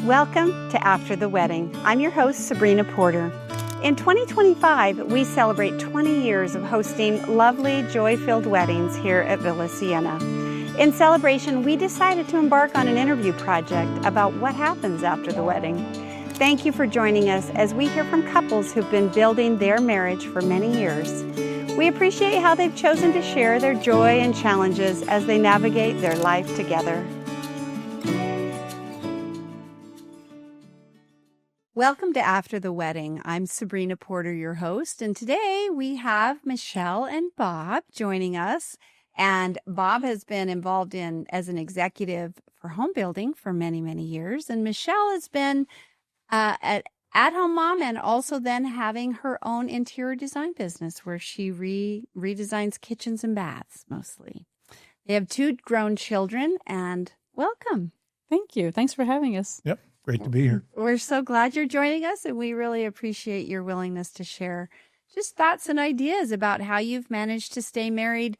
Welcome to After the Wedding. I'm your host, Sabrina Porter. In 2025, we celebrate 20 years of hosting lovely, joy-filled weddings here at Villa Sienna. In celebration, we decided to embark on an interview project about what happens after the wedding. Thank you for joining us as we hear from couples who've been building their marriage for many years. We appreciate how they've chosen to share their joy and challenges as they navigate their life together. Welcome to After the Wedding. I'm Sabrina Porter, your host, and today we have Michelle and Bob joining us. And Bob has been involved as an executive for home building for many, many years. And Michelle has been an at-home mom and also then having her own interior design business where she redesigns kitchens and baths mostly. They have 2 grown children, and welcome. Thank you. Thanks for having us. Yep. Great to be here. We're so glad you're joining us, and we really appreciate your willingness to share just thoughts and ideas about how you've managed to stay married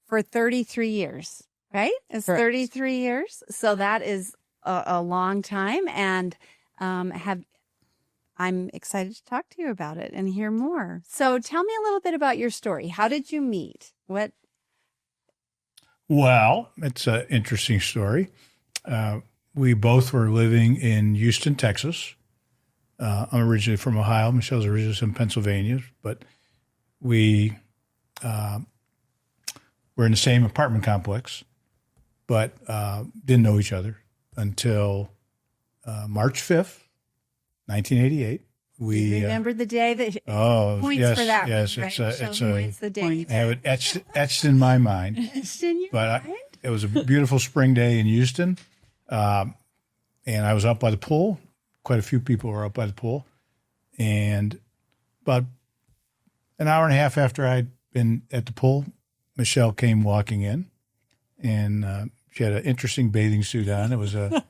for 33 years, right? It's Correct. 33 years. So that is a long time, and I'm excited to talk to you about it and hear more. So tell me a little bit about your story. How did you meet? Well, it's an interesting story. We both were living in Houston, Texas. I'm originally from Ohio. Michelle's originally from Pennsylvania, but we were in the same apartment complex, but didn't know each other until March 5th, 1988. We remember the day that points yes, for that. Yes, right? it's a the day. I have it etched in my mind. Etched in your mind? It was a beautiful spring day in Houston. And I was out by the pool. Quite a few people were out by the pool. And about an hour and a half after I'd been at the pool, Michelle came walking in, and she had an interesting bathing suit on. It was a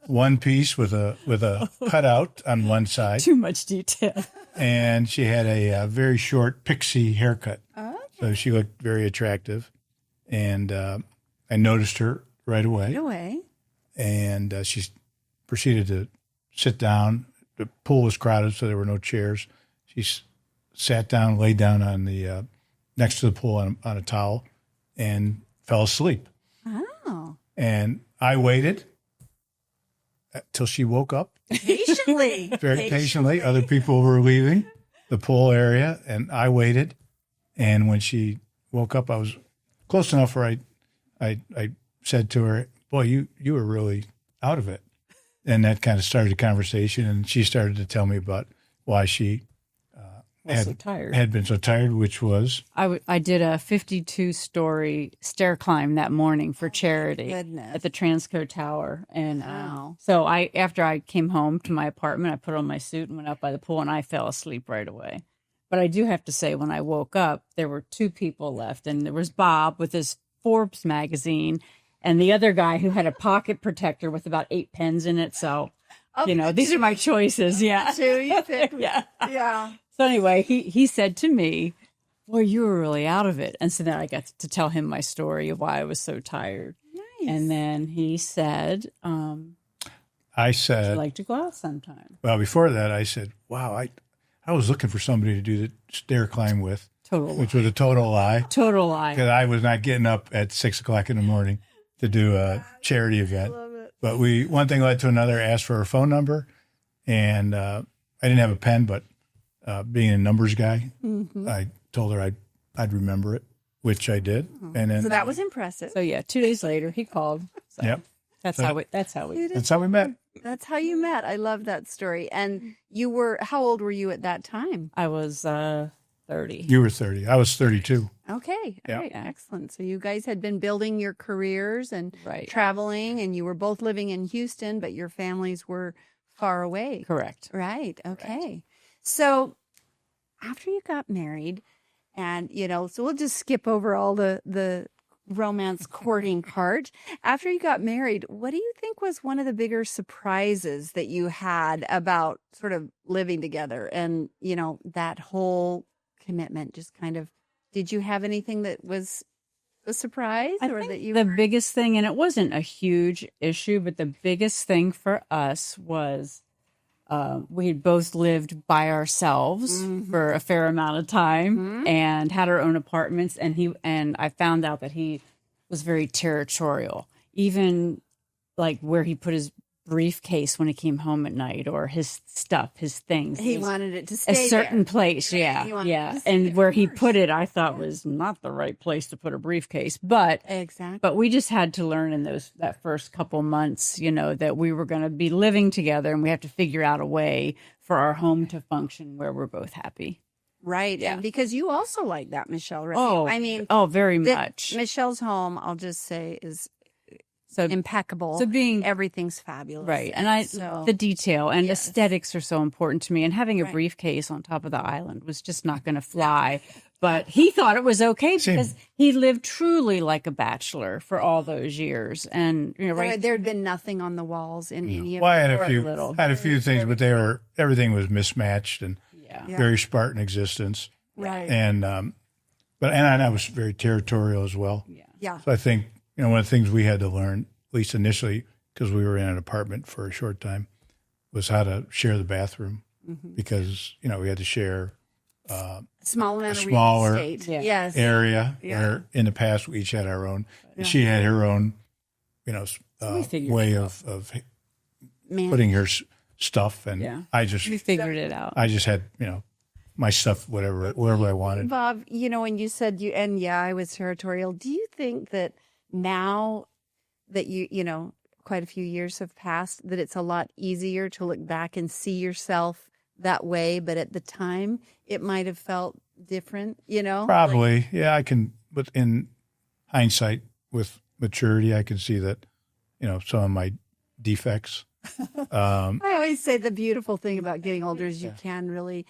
one piece with a cutout on one side. Too much detail. And she had a very short pixie haircut. Okay. So she looked very attractive. And I noticed her right away. Right away. And she proceeded to sit down. The pool was crowded, so there were no chairs. She sat down, laid down on the next to the pool on a towel, and fell asleep. Oh. And I waited till she woke up. Patiently. Very patiently. Other people were leaving the pool area, and I waited. And when she woke up, I was close enough where I said to her, "Boy, you were really out of it." And that kind of started a conversation, and she started to tell me about why she had been so tired, which was? I did a 52-story stair climb that morning for charity at the Transco Tower. And so after I came home to my apartment, I put on my suit and went out by the pool, and I fell asleep right away. But I do have to say, when I woke up, there were 2 people left, and there was Bob with his Forbes magazine, and the other guy who had a pocket protector with about 8 pens in it. So, these are my choices. Yeah. 2, you think? Yeah. Yeah. So anyway, he said to me, "Boy, you were really out of it." And so then I got to tell him my story of why I was so tired. Nice. And then he said, I said, "I'd like to go out sometime." Well, before that, I said, "Wow, I was looking for somebody to do the stair climb with." Which was a total lie. Total lie. Because I was not getting up at 6 o'clock in the morning to do a charity event. I love it. But one thing led to another. Asked for her phone number, and I didn't have a pen, but being a numbers guy, I told her I'd remember it, which I did. And then So that was impressive. So yeah, 2 days later he called. So yep, that's how we. That's how we met. That's how you met. I love that story. And how old were you at that time? I was 30. You were 30. I was 32. Okay. Yeah. All right. Excellent. So you guys had been building your careers and Right. traveling, and you were both living in Houston, but your families were far away. Correct. Right. Okay. So after you got married, and, so we'll just skip over all the romance courting part. After you got married, what do you think was one of the bigger surprises that you had about sort of living together and, that whole commitment? Just kind of, did you have anything that was a surprise, I or think that you the were- biggest thing, and it wasn't a huge issue, but the biggest thing for us was we had both lived by ourselves for a fair amount of time and had our own apartments. And I found out that he was very territorial, even like where he put his briefcase when he came home at night, or his stuff, his things. he It was wanted it to a stay certain there. place. He Yeah. wanted Yeah. to stay And there where he first. put it, I thought was not the right place to put a briefcase. But Exactly. we just had to learn in that first couple months, that we were going to be living together, and we have to figure out a way for our home to function where we're both happy. Right. Yeah. And because you also like that, Michelle, right? Oh, I mean, very the- much. Michelle's home, I'll just say, is So impeccable. so being Everything's fabulous. right, and So- the detail and Yes. aesthetics are so important to me. And having a Right. briefcase on top of the island was just not going to fly. But he thought it was okay Same. because he lived truly like a bachelor for all those years, and right. There had been nothing on the walls in any of Well, I had Very a few, little. things, but everything was mismatched and Yeah. Yeah. very Spartan existence. Right. And and I was very territorial as well. Yeah. So I think one of the things we had to learn, at least initially, because we were in an apartment for a short time, was how to share the bathroom because we had to share Small amount of smaller real estate. Yeah. Yes. area. Yeah. Where in the past we each had our own. And she had her own, we figured way it of Man. putting her stuff, and Yeah. I just we figured it out. I just had my stuff wherever I wanted. Bob, when you said I was territorial, do you think that now that quite a few years have passed, that it's a lot easier to look back and see yourself that way, but at the time it might have felt different, Probably, yeah. I can, but in hindsight, with maturity, I can see that some of my defects. I always say the beautiful thing about getting older is you can really,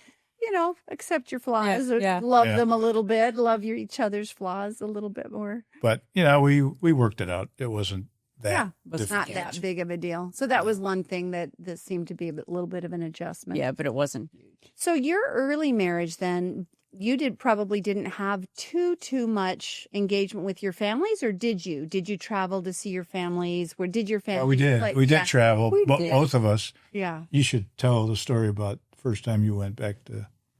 accept your flaws, or Yeah. love Yeah. them a little bit, love each other's flaws a little bit more. But we worked it out. It wasn't that. Yeah, was not difficult. that big of a deal. So that was one thing that seemed to be a little bit of an adjustment. Yeah, but it wasn't huge. So your early marriage, then, you probably didn't have too much engagement with your families, or did you? Did you travel to see your families? Where did your family? Well, we did. We did travel. We did. Both of us. Yeah. You should tell the story about the first time you went back to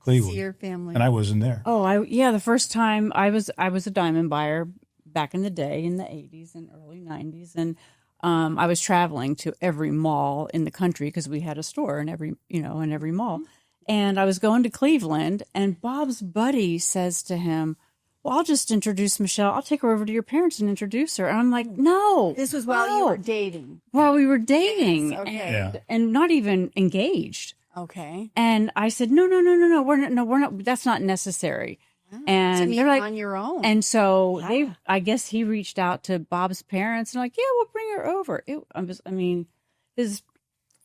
See Cleveland, your family. and I wasn't there. Oh, the first time I was a diamond buyer back in the day in the 80s and early 90s, and I was traveling to every mall in the country because we had a store in every mall. And I was going to Cleveland, and Bob's buddy says to him, "Well, I'll just introduce Michelle. I'll take her over to your parents and introduce her." And I'm like, "No." This was while you were dating. While we were dating, Yes, okay. Yeah. and not even engaged. Okay. And I said, "No, we're not. That's not necessary." To And meet they're like, on your own. and so Yeah. I guess he reached out to Bob's parents and like, "Yeah, we'll bring her over."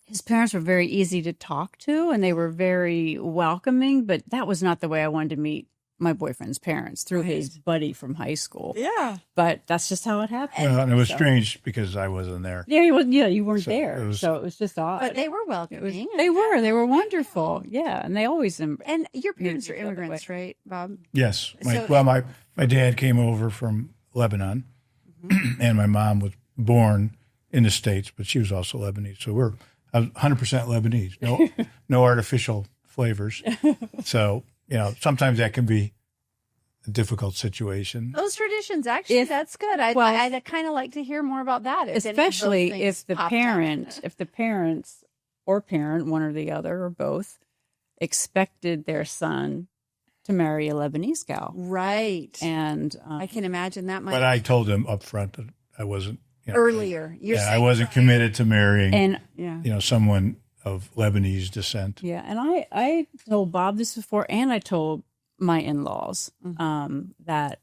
His parents were very easy to talk to, and they were very welcoming. But that was not the way I wanted to meet my boyfriend's parents, through his buddy from high school. yeah. But that's just how it happened. Well, and it was strange because I wasn't there. Yeah, you weren't So there, it was- so it was just odd. But they were It was, welcoming. they were wonderful. Yeah, and they always And your parents are each other immigrants, right, Bob? Yes. So- My dad came over from Lebanon, and my mom was born in the States, but she was also Lebanese. So we're 100% Lebanese. No artificial flavors. So sometimes that can be a difficult situation. Those traditions, actually, that's good. I'd kind of like to hear more about that. If any of those especially things if the popped up. parents or parent, one or the other or both, expected their son to marry a Lebanese gal. Right. And I can imagine that might But I told him up front that I wasn't earlier. You're I saying, wasn't committed to marrying and yeah. someone of Lebanese descent. yeah, and I told Bob this before, and I told my in-laws that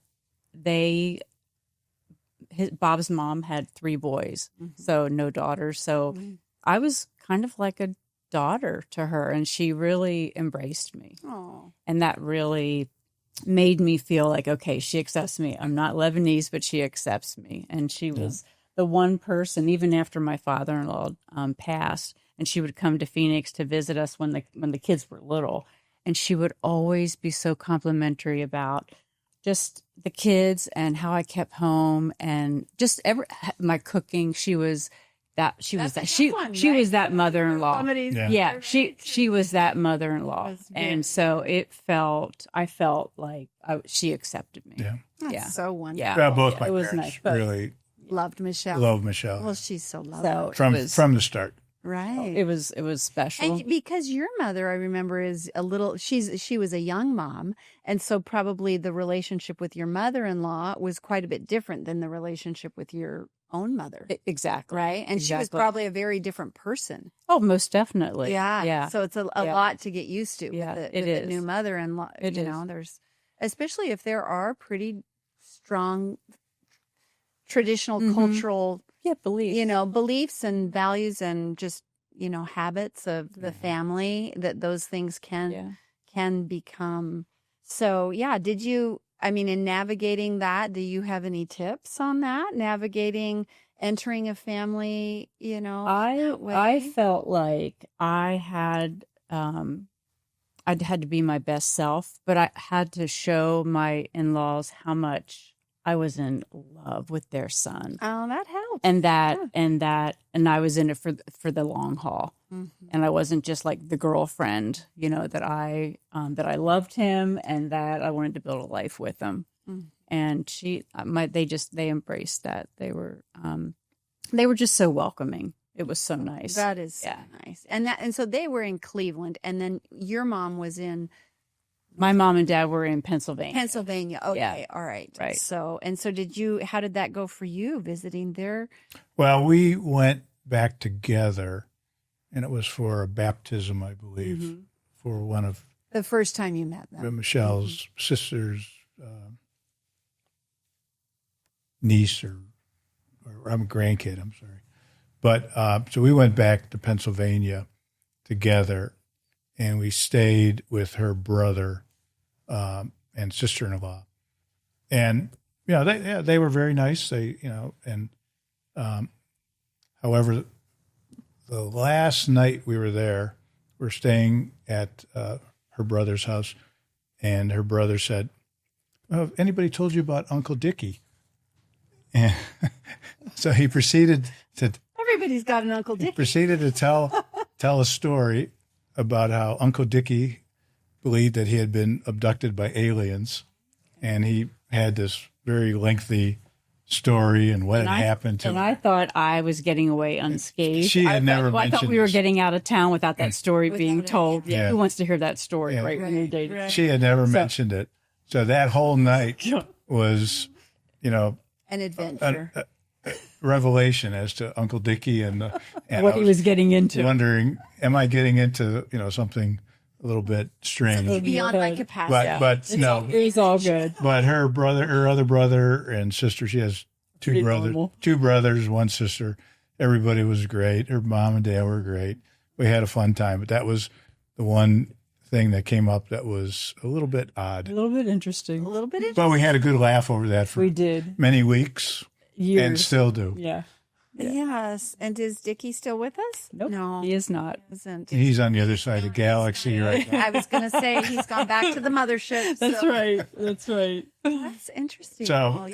Bob's mom had 3 boys, so no daughters. So I was kind of like a daughter to her, and she really embraced me. Oh. And that really made me feel like, okay, she accepts me. I'm not Lebanese, but she accepts me. And she was the one person, even after my father-in-law passed, and she would come to Phoenix to visit us when the kids were little. And she would always be so complimentary about just the kids and how I kept home and just my cooking. She was that mother-in-law. Yeah, she was that mother-in-law, and so I felt like she accepted me. Yeah, That's so wonderful. Yeah, both my it was parents nice, really loved Michelle. Well, she's so lovely. From the start. Right. It was special. And because your mother, I remember, is she was a young mom. And so probably the relationship with your mother-in-law was quite a bit different than the relationship with your own mother. Exactly. Right. And she was probably a very different person. Oh, most definitely. Yeah. Yeah. So it's a lot to get used to. Yeah, with it the is. new mother-in-law. It is. There's, especially if there are pretty strong traditional cultural beliefs. Beliefs and values and just, habits of the family, that those things can become. So, in navigating that, do you have any tips on that? Entering a family, that way? I felt like I had to be my best self, but I had to show my in-laws how much I was in love with their son. Oh, that helps. And I was in it for the long haul. Mm-hmm. And I wasn't just like the girlfriend, that I loved him and that I wanted to build a life with him. Mm-hmm. And they embraced that. They were just so welcoming. It was so nice. That is so nice. And so they were in Cleveland, and then your mom was in. My mom and dad were in Pennsylvania. Okay. Yeah. All right. Right. So how did that go for you visiting there? Well, we went back together, and it was for a baptism, I believe, for one of the first time you met them. Michelle's sister's niece or I'm a grandkid, I'm sorry. But so we went back to Pennsylvania together, and we stayed with her brother and sister-in-law, and they were very nice. However, the last night we were there, we're staying at her brother's house, and her brother said, "Have anybody told you about Uncle Dickie?" And so he proceeded to. Everybody's got an Uncle Dickie. He proceeded to tell a story about how Uncle Dickie believed that he had been abducted by aliens, and he had this very lengthy story and what had happened to him. And I thought I was getting away unscathed. She had never mentioned I thought we were this. getting out of town without that story being told. Yeah. Who wants to hear that story when you're dating? Right. She had never mentioned it. So that whole night was, an adventure. A revelation as to Uncle Dickie and what he was getting into. Wondering, am I getting into, something a little bit strange? Beyond my capacity. But no. It was all good. But her other brother and sister, she has two brothers, one sister. Everybody was great. Her mom and dad were great. We had a fun time, but that was the one thing that came up that was a little bit odd. A little bit interesting. But we had a good laugh over that for many weeks. Years. And still do. Yeah. Yes. And is Dickie still with us? Nope. No. He is not. Isn't. He's on the other side of the galaxy right now. I was going to say he's gone back to the mothership. That's right. That's right. That's interesting. So,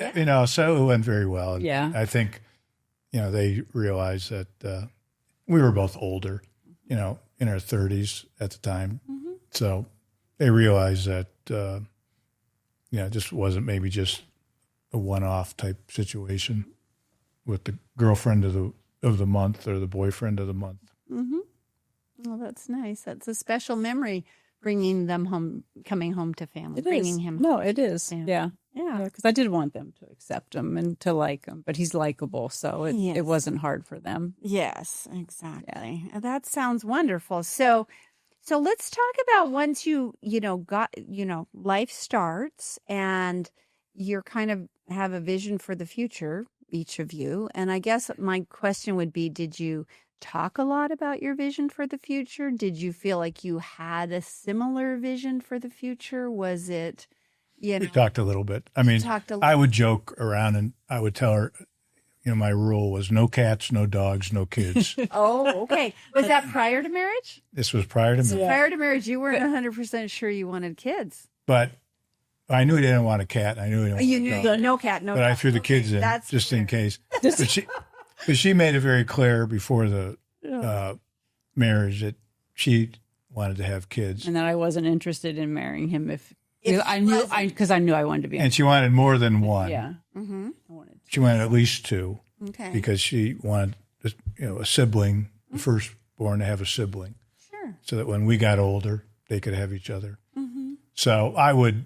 so it went very well. And yeah. I think, they realized that we were both older, in our 30s at the time. Mm-hmm. So they realized that, this wasn't maybe just a one-off type situation with the girlfriend of the month or the boyfriend of the month. Mm-hmm. Well, that's nice. That's a special memory, bringing them home, coming home to family, bringing him. No, it is. Family. Yeah. Yeah. Because I did want them to accept him and to like him, but he's likable, so it wasn't hard for them. Yes, exactly. Yeah. That sounds wonderful. So let's talk about once you got, life starts and you're kind of have a vision for the future, each of you. And I guess my question would be, did you talk a lot about your vision for the future? Did you feel like you had a similar vision for the future? Was it, We talked a little bit. I mean, I would joke around and I would tell her, my rule was no cats, no dogs, no kids. Oh, okay. Was that prior to marriage? This was prior to marriage. Prior to marriage, you weren't 100% sure you wanted kids. But I knew he didn't want a cat. I knew he didn't You want a knew dog. no cat, no. But I dog. threw the kids in That's just clear. in case. But she made it very clear before the marriage that she wanted to have kids, And that I wasn't interested in marrying him if If I he knew wasn't. because I knew I wanted to be. and she wanted more than one. Yeah, Mm-hmm. I wanted. She wanted at least two Okay. because she wanted, a sibling, the firstborn, to have a sibling, Sure. so that when we got older, they could have each other. Mm-hmm. So I would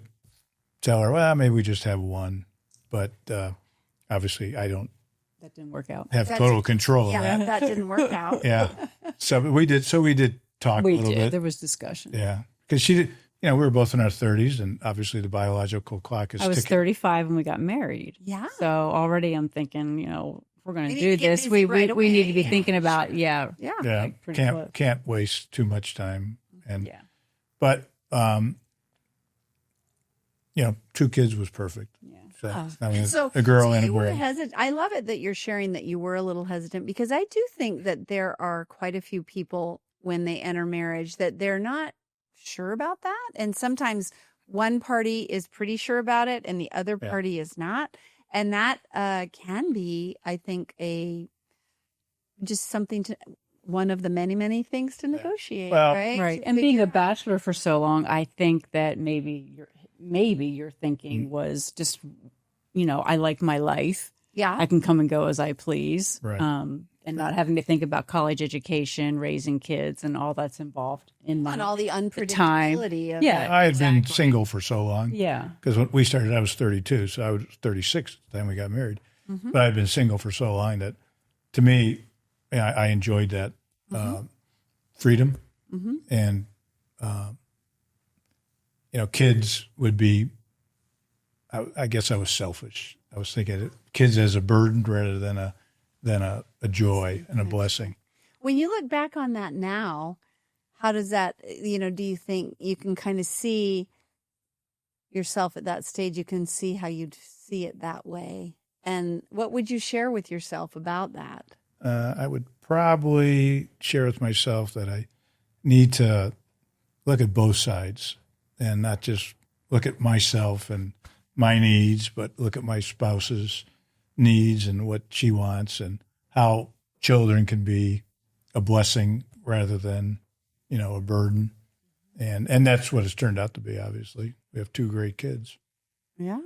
tell her, well, maybe we just have one, but obviously I don't That didn't work out. have total control of Yeah, that. that didn't work out. Yeah. So we did talk We a little did. bit. There was discussion. Yeah. Because she did, we were both in our 30s, and obviously the biological clock is I was ticking. 35 when we got married. Yeah. So already I'm thinking, if we're going We to need to do get this, busy we right we need to be away. thinking about, Yeah. Yeah. like pretty close. Can't waste too much time. And Yeah. But, 2 kids was perfect. Yeah. So, I mean, So a girl and a you were boy. hesitant. I love it that you're sharing that you were a little hesitant, because I do think that there are quite a few people when they enter marriage that they're not sure about that. And sometimes one party is pretty sure about it and the other Yeah. party is not. And that can be, I think, just something to one of the many, many things to negotiate. Well- right. Right. To And being figure a bachelor for so long, I think that maybe your thinking was just, I like my life. Yeah. I can come and go as I please. Right. And not having to think about college education, raising kids, and all that's involved in my and all the time. unpredictability of Yeah. it. I had been Exactly. single for so long. Yeah. Because when we started, I was 32, so I was 36 at the time we got married. Mm-hmm. But I'd been single for so long that, to me, I enjoyed that freedom. Mm-hmm. And, kids would be, I guess I was selfish. I was thinking of kids as a burden rather than a joy and a blessing. When you look back on that now, how does that, do you think you can kind of see yourself at that stage? You can see how you'd see it that way. And what would you share with yourself about that? I would probably share with myself that I need to look at both sides and not just look at myself and my needs, but look at my spouse's needs and what she wants, and how children can be a blessing rather than, a burden. And that's what it's turned out to be, obviously. We have 2 great kids. Yeah.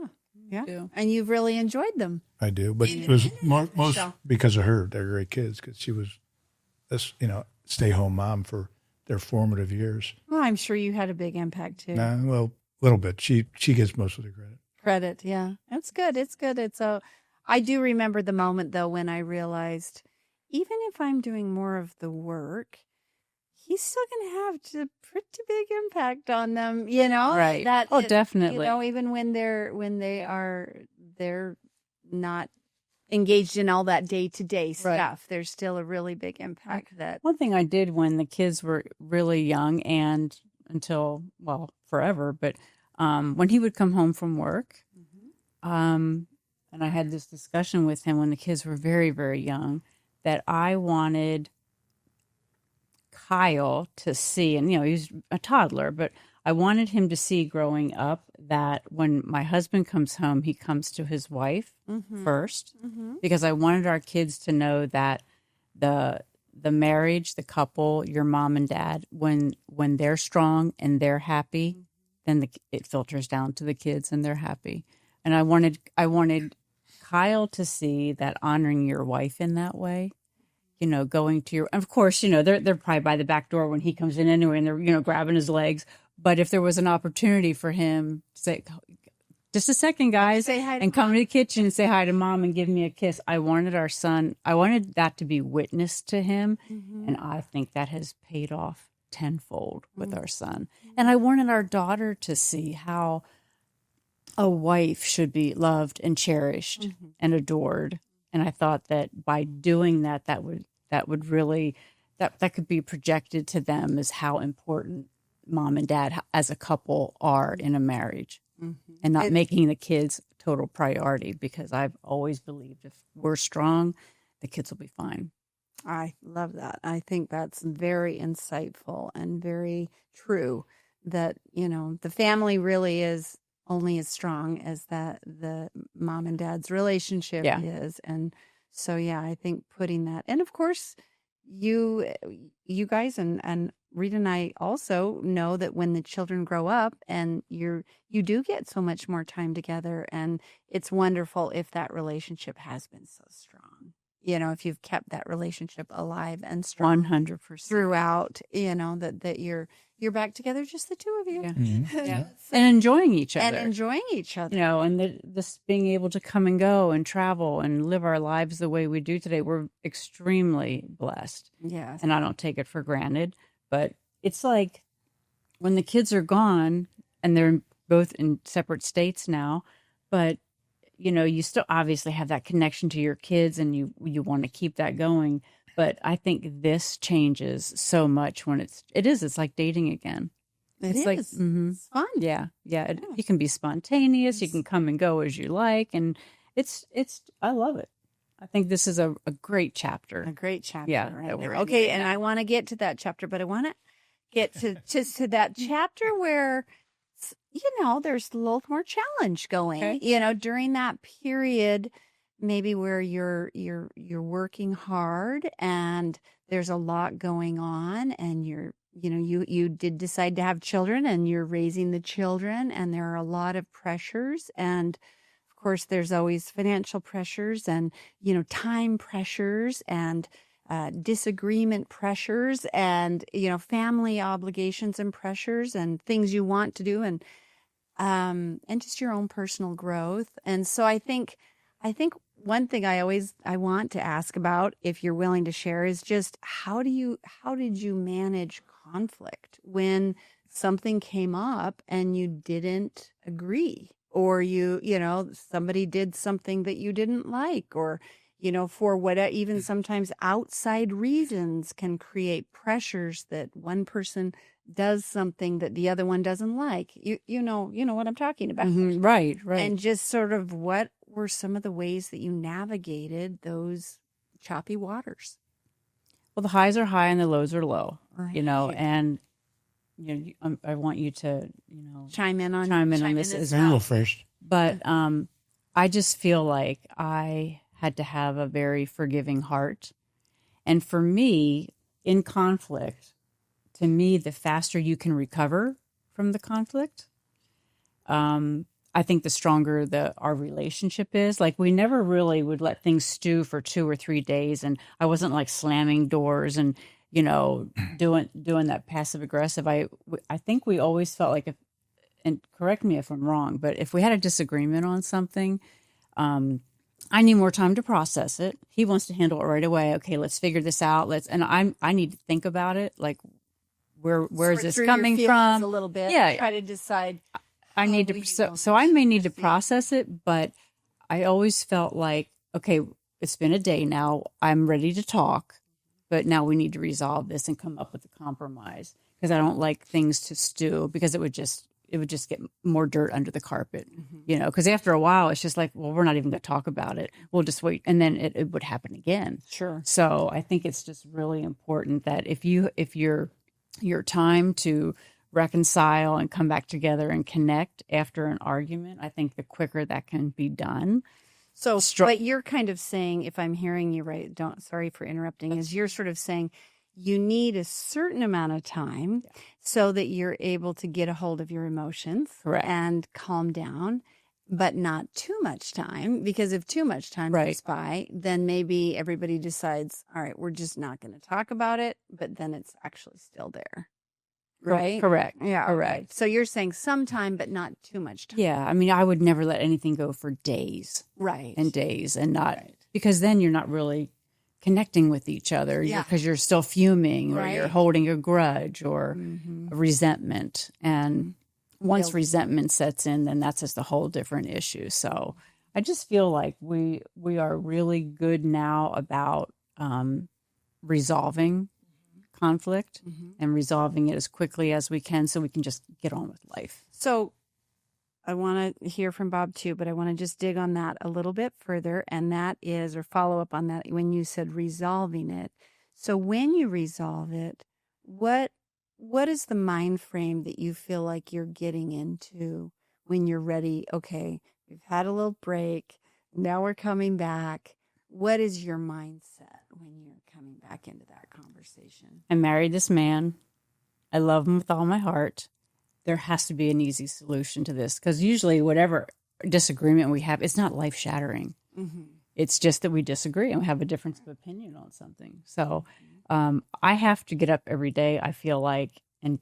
Yeah. too. And you've really enjoyed them. I do. But it was most Michelle. because of her. They're great kids, because she was this, stay-home mom for their formative years. Well, I'm sure you had a big impact too. Well, a little bit. She gets most of the credit. Credit. Yeah. It's good. It's good. I do remember the moment though, when I realized, even if I'm doing more of the work, he's still going to have a pretty big impact on them, Right. Definitely. Even when they're not engaged in all that day-to-day stuff, there's still a really big impact that. One thing I did when the kids were really young and until, forever, but when he would come home from work, and I had this discussion with him when the kids were very, very young, that I wanted Kyle to see, and he's a toddler, but I wanted him to see growing up that when my husband comes home, he comes to his wife first, because I wanted our kids to know that the marriage, the couple, your mom and dad, when they're strong and they're happy, then it filters down to the kids and they're happy. And I wanted Kyle to see that honoring your wife in that way, going to of course, they're probably by the back door when he comes in anyway, and they're, grabbing his legs. But if there was an opportunity for him to say, just a second, guys, Say hi to and come to the kitchen and say hi to mom and give me a kiss, I wanted that to be witnessed to him. And I think that has paid off tenfold with our son. And I wanted our daughter to see how a wife should be loved and cherished and adored. And I thought that by doing that, that would really, that could be projected to them as how important mom and dad as a couple are in a marriage, and not making the kids total priority, because I've always believed if we're strong, the kids will be fine. I love that. I think that's very insightful and very true, that, the family really is only as strong as the mom and dad's relationship is. And so, yeah, I think putting that, and of course, you guys and Rita and I also know that when the children grow up and you do get so much more time together, and it's wonderful if that relationship has been so strong. If you've kept that relationship alive and strong 100% throughout, that you're back together, just the two of you. Yeah. Mhm. Yeah. And enjoying each other. And this being able to come and go and travel and live our lives the way we do today, we're extremely blessed. Yes. And I don't take it for granted. But it's like when the kids are gone and they're both in separate states now, but you still obviously have that connection to your kids and you want to keep that going. But I think this changes so much when it's like dating again. It's like, It's fun. Yeah. You can be spontaneous. You can come and go as you like. And I love it. I think this is a great chapter. A great chapter. Yeah. Right. Okay. And I want to get to that chapter, but I want to get to that chapter where, there's a little more challenge going, Okay. During that period, maybe where you're working hard and there's a lot going on, and you did decide to have children and you're raising the children, and there are a lot of pressures, and of course there's always financial pressures and time pressures and disagreement pressures and family obligations and pressures and things you want to do, and just your own personal growth. And so I think one thing I want to ask about, if you're willing to share, is just how did you manage conflict when something came up and you didn't agree, or somebody did something that you didn't like, or for whatever, even sometimes outside reasons can create pressures that one person does something that the other one doesn't like. You know what I'm talking about. Mm-hmm. Right. And just sort of, what were some of the ways that you navigated those choppy waters? Well, the highs are high and the lows are low, Right. And I want you to, chime in on this as I will well. first. But I just feel like I had to have a very forgiving heart. And for me, in conflict, to me, the faster you can recover from the conflict, I think the stronger our relationship is. Like, we never really would let things stew for 2 or 3 days. And I wasn't like slamming doors and, doing that passive aggressive. I think we always felt like, and correct me if I'm wrong, but if we had a disagreement on something, I need more time to process it. He wants to handle it right away. Okay, let's figure this out. And I need to think about it. Like, where is this coming from? A little bit. Yeah. Try to decide. I need to. So I may need to process it, but I always felt like, okay, it's been a day now. I'm ready to talk, but now we need to resolve this and come up with a compromise, because I don't like things to stew, because it would just get more dirt under the carpet, because after a while it's just like, well, we're not even going to talk about it. We'll just wait. And then it would happen again. Sure. So I think it's just really important that if your time to reconcile and come back together and connect after an argument, I think the quicker that can be done. So what you're kind of saying, if I'm hearing you right, sorry for interrupting, is you're sort of saying you need a certain amount of time so that you're able to get a hold of your emotions. Correct. And calm down, but not too much time, because if too much time goes by, then maybe everybody decides, all right, we're just not going to talk about it, but then it's actually still there. Right? Correct. Yeah. Correct. Right. So you're saying some time, but not too much time. Yeah. I mean, I would never let anything go for days. Right. And days, and not, because then you're not really connecting with each other, because you're still fuming, or you're holding a grudge or a resentment. And once resentment sets in, then that's just a whole different issue. So I just feel like we are really good now about resolving conflict and resolving it as quickly as we can, so we can just get on with life. So I want to hear from Bob too, but I want to just dig on that a little bit further. And that is, or follow up on that, when you said resolving it. So when you resolve it, what is the mind frame that you feel like you're getting into when you're ready? Okay, we've had a little break. Now we're coming back. What is your mindset when you're coming back into that conversation? I married this man. I love him with all my heart. There has to be an easy solution to this, because usually whatever disagreement we have, it's not life shattering. Mm-hmm. It's just that we disagree and we have a difference of opinion on something. So I have to get up every day, I feel like, and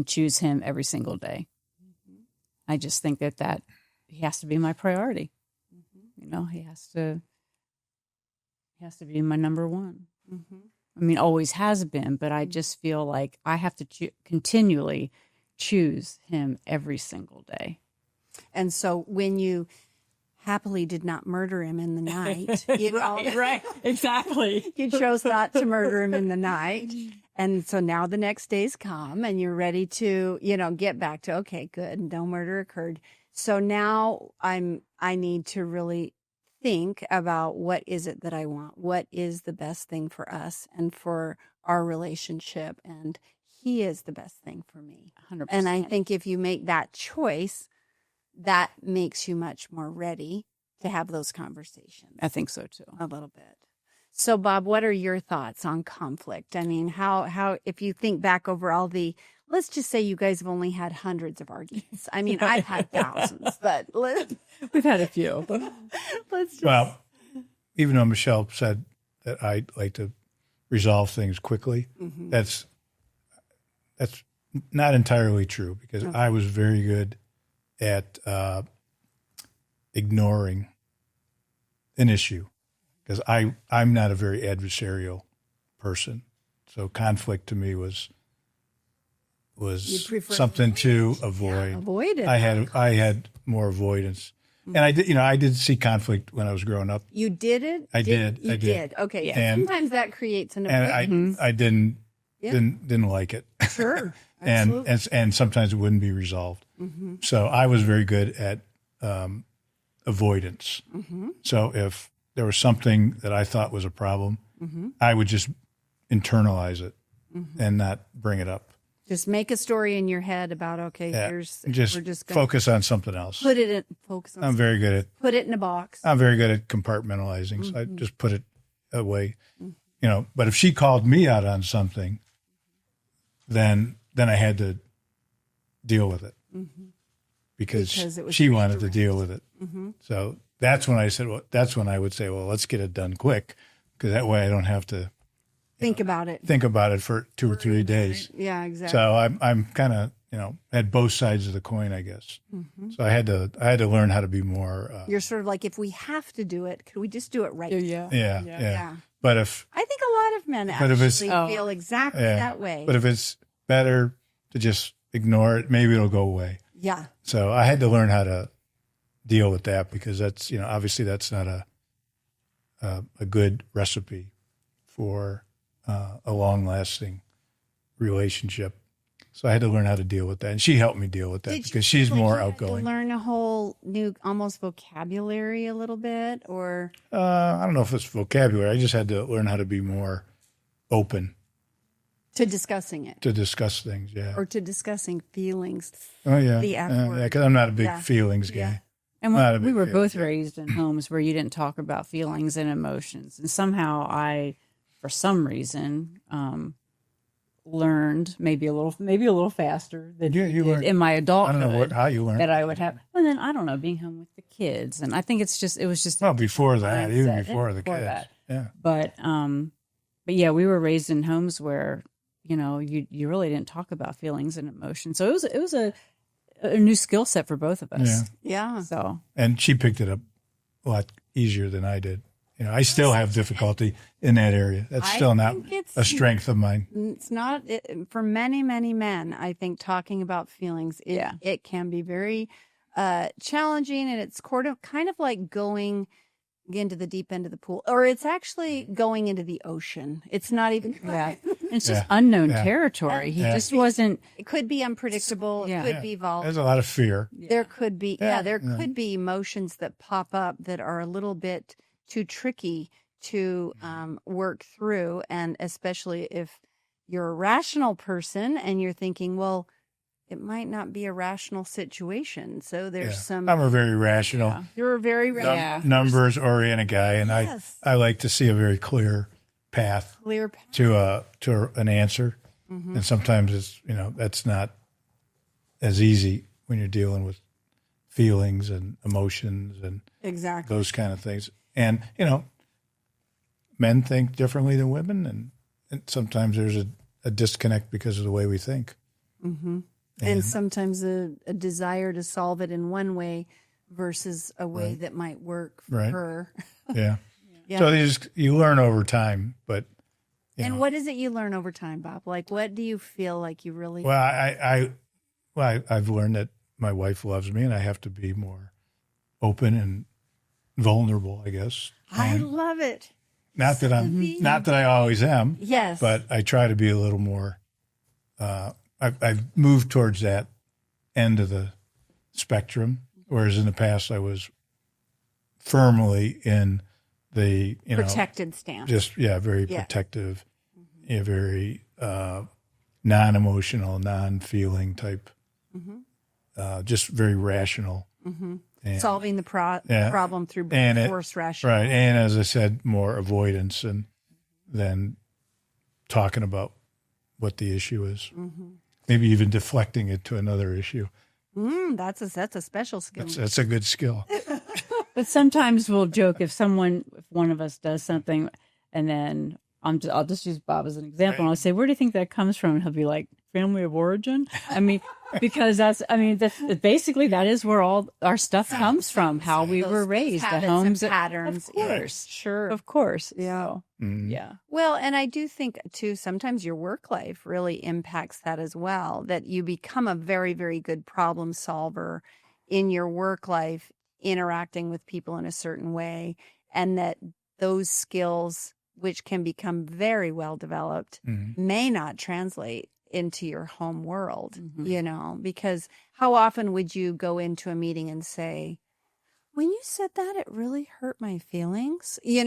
choose him every single day. Mm-hmm. I just think that he has to be my priority. Mm-hmm. You know, he has to be my number one. Mm-hmm. I mean, always has been, but I just feel like I have to continually choose him every single day. And so when you happily did not murder him in the night, right, exactly. You chose not to murder him in the night. And so now the next day's come and you're ready to, get back to, okay, good. No murder occurred. So now I need to really think about, what is it that I want? What is the best thing for us and for our relationship? And he is the best thing for me. 100%. And I think if you make that choice, that makes you much more ready to have those conversations. I think so too. A little bit. So Bob, what are your thoughts on conflict? I mean, how if you think back over all let's just say you guys have only had hundreds of arguments. I mean, I've had thousands, but we've had a few. Let's just... Well, even though Michelle said that I like to resolve things quickly, Mm-hmm. that's not entirely true, because I was very good at ignoring an issue, because I'm not a very adversarial person. So conflict to me was something to avoid. Yeah, avoid it. I had more avoidance. And I did see conflict when I was growing up. You did it? I did. You did. Okay. Yeah. And- sometimes that creates an And avoidance. I didn't like it. Sure. and sometimes it wouldn't be resolved. Mm-hmm. So I was very good at avoidance. Mm-hmm. So if there was something that I thought was a problem, Mm-hmm. I would just internalize it Mm-hmm. and not bring it up. Just make a story in your head about, okay, Yeah. we're just gonna Focus on something else. put it in I'm very good at put it in a box. compartmentalizing. So I Mm-hmm. just put it away. But if she called me out on something, then I had to deal with it, because it was she pretty wanted direct. to deal with it. Mm-hmm. So that's when I would say, well, let's get it done quick, because that way I don't have to Think about it. think about it for 2 or 3 days. Yeah, exactly. So I'm kind of, at both sides of the coin, I guess. Mm-hmm. So I had to learn how to be more. You're sort of like, if we have to do it, could we just do it right? Yeah. But if I think a lot of men But if actually it's- feel exactly yeah. that way. But if it's better to just ignore it, maybe it'll go away. Yeah. So I had to learn how to deal with that, because that's, obviously that's not a good recipe for a long-lasting relationship. So I had to learn how to deal with that, and she helped me deal with that, because she's feel like more you had outgoing. To learn a whole new, almost vocabulary a little bit, or I don't know if it's vocabulary. I just had to learn how to be more open to discussing it, to discuss things. Yeah. or to discussing feelings. Oh yeah. the F Yeah, word. because I'm not a big Yeah. feelings guy. Yeah. And Not a we big were deal. both raised in homes where you didn't talk about feelings and emotions. And somehow I, for some reason, learned maybe a little faster than You you did learned- in my I adulthood. don't know how you learned. that I would have. And then I don't know, being home with the kids, and I think it was just Well, before that, even mindset before the before kids. that. Yeah. But yeah, we were raised in homes where you really didn't talk about feelings and emotions. So it was a new skill set for both of us. Yeah. Yeah. So And she picked it up a lot easier than I did. I still have difficulty in that area. That's I still not think it's- a strength of mine. It's not for many, many men. I think talking about feelings, it can be very challenging, and it's kind of like going into the deep end of the pool, or it's actually going into the ocean. It's not even. yeah, it's just Yeah. unknown Yeah. territory. He Yeah. just wasn't. It could be unpredictable. Yeah. It could be volatile. There's a lot of fear. There could be, there Yeah. could be emotions that pop up that are a little bit too tricky to work through. And especially if you're a rational person and you're thinking, well, it might not be a rational situation. So there's some. I'm a very rational, You're a very rational, numbers oriented guy, and Yes. I like to see a very clear path clear path. to an answer. And sometimes it's that's not as easy when you're dealing with feelings and emotions and Exactly. those kind of things. And men think differently than women, and sometimes there's a disconnect because of the way we think. And sometimes a desire to solve it in one way versus a way that might work for her. Yeah. Yeah. So you learn over time, but And what is it you learn over time, Bob? Like, what do you feel like you really? well, I've learned that my wife loves me, and I have to be more open and vulnerable, I guess. I And love it. not that I always am. Yes. But I try to be a little more. I've moved towards that end of the spectrum, whereas in the past I was firmly in the protected stance. just very protective, very non-emotional, non-feeling type, just very rational. And, Solving the problem through forced rationale. right? And as I said, more avoidance than talking about what the issue is. Maybe even deflecting it to another issue. That's a special skill. That's a good skill. But sometimes we'll joke if one of us does something, and then I'll just use Bob as an example, and I'll say, "Where do you think that comes from?" And he'll be like, "Family of origin." I mean, because that's basically that is where all our stuff comes from, how we were raised, the habits homes, and patterns. of course, Sure. of course, Yeah. So, yeah. Well, and I do think too, sometimes your work life really impacts that as well, that you become a very, very good problem solver in your work life, interacting with people in a certain way, and that those skills, which can become very well developed, may not translate into your home world, because how often would you go into a meeting and say, when you said that, it really hurt my feelings. You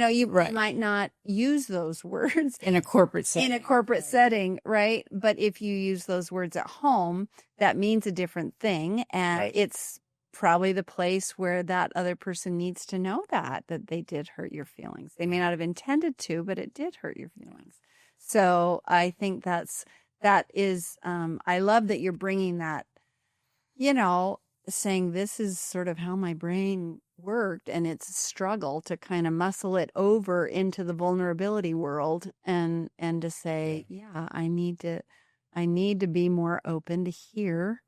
might not use those words In a corporate setting. right? But if you use those words at home, that means a different thing. And it's probably the place where that other person needs to know that they did hurt your feelings. They may not have intended to, but it did hurt your feelings. So I think that is, I love that you're bringing that, saying this is sort of how my brain worked, and it's a struggle to kind of muscle it over into the vulnerability world and to say, I need to be more open to hear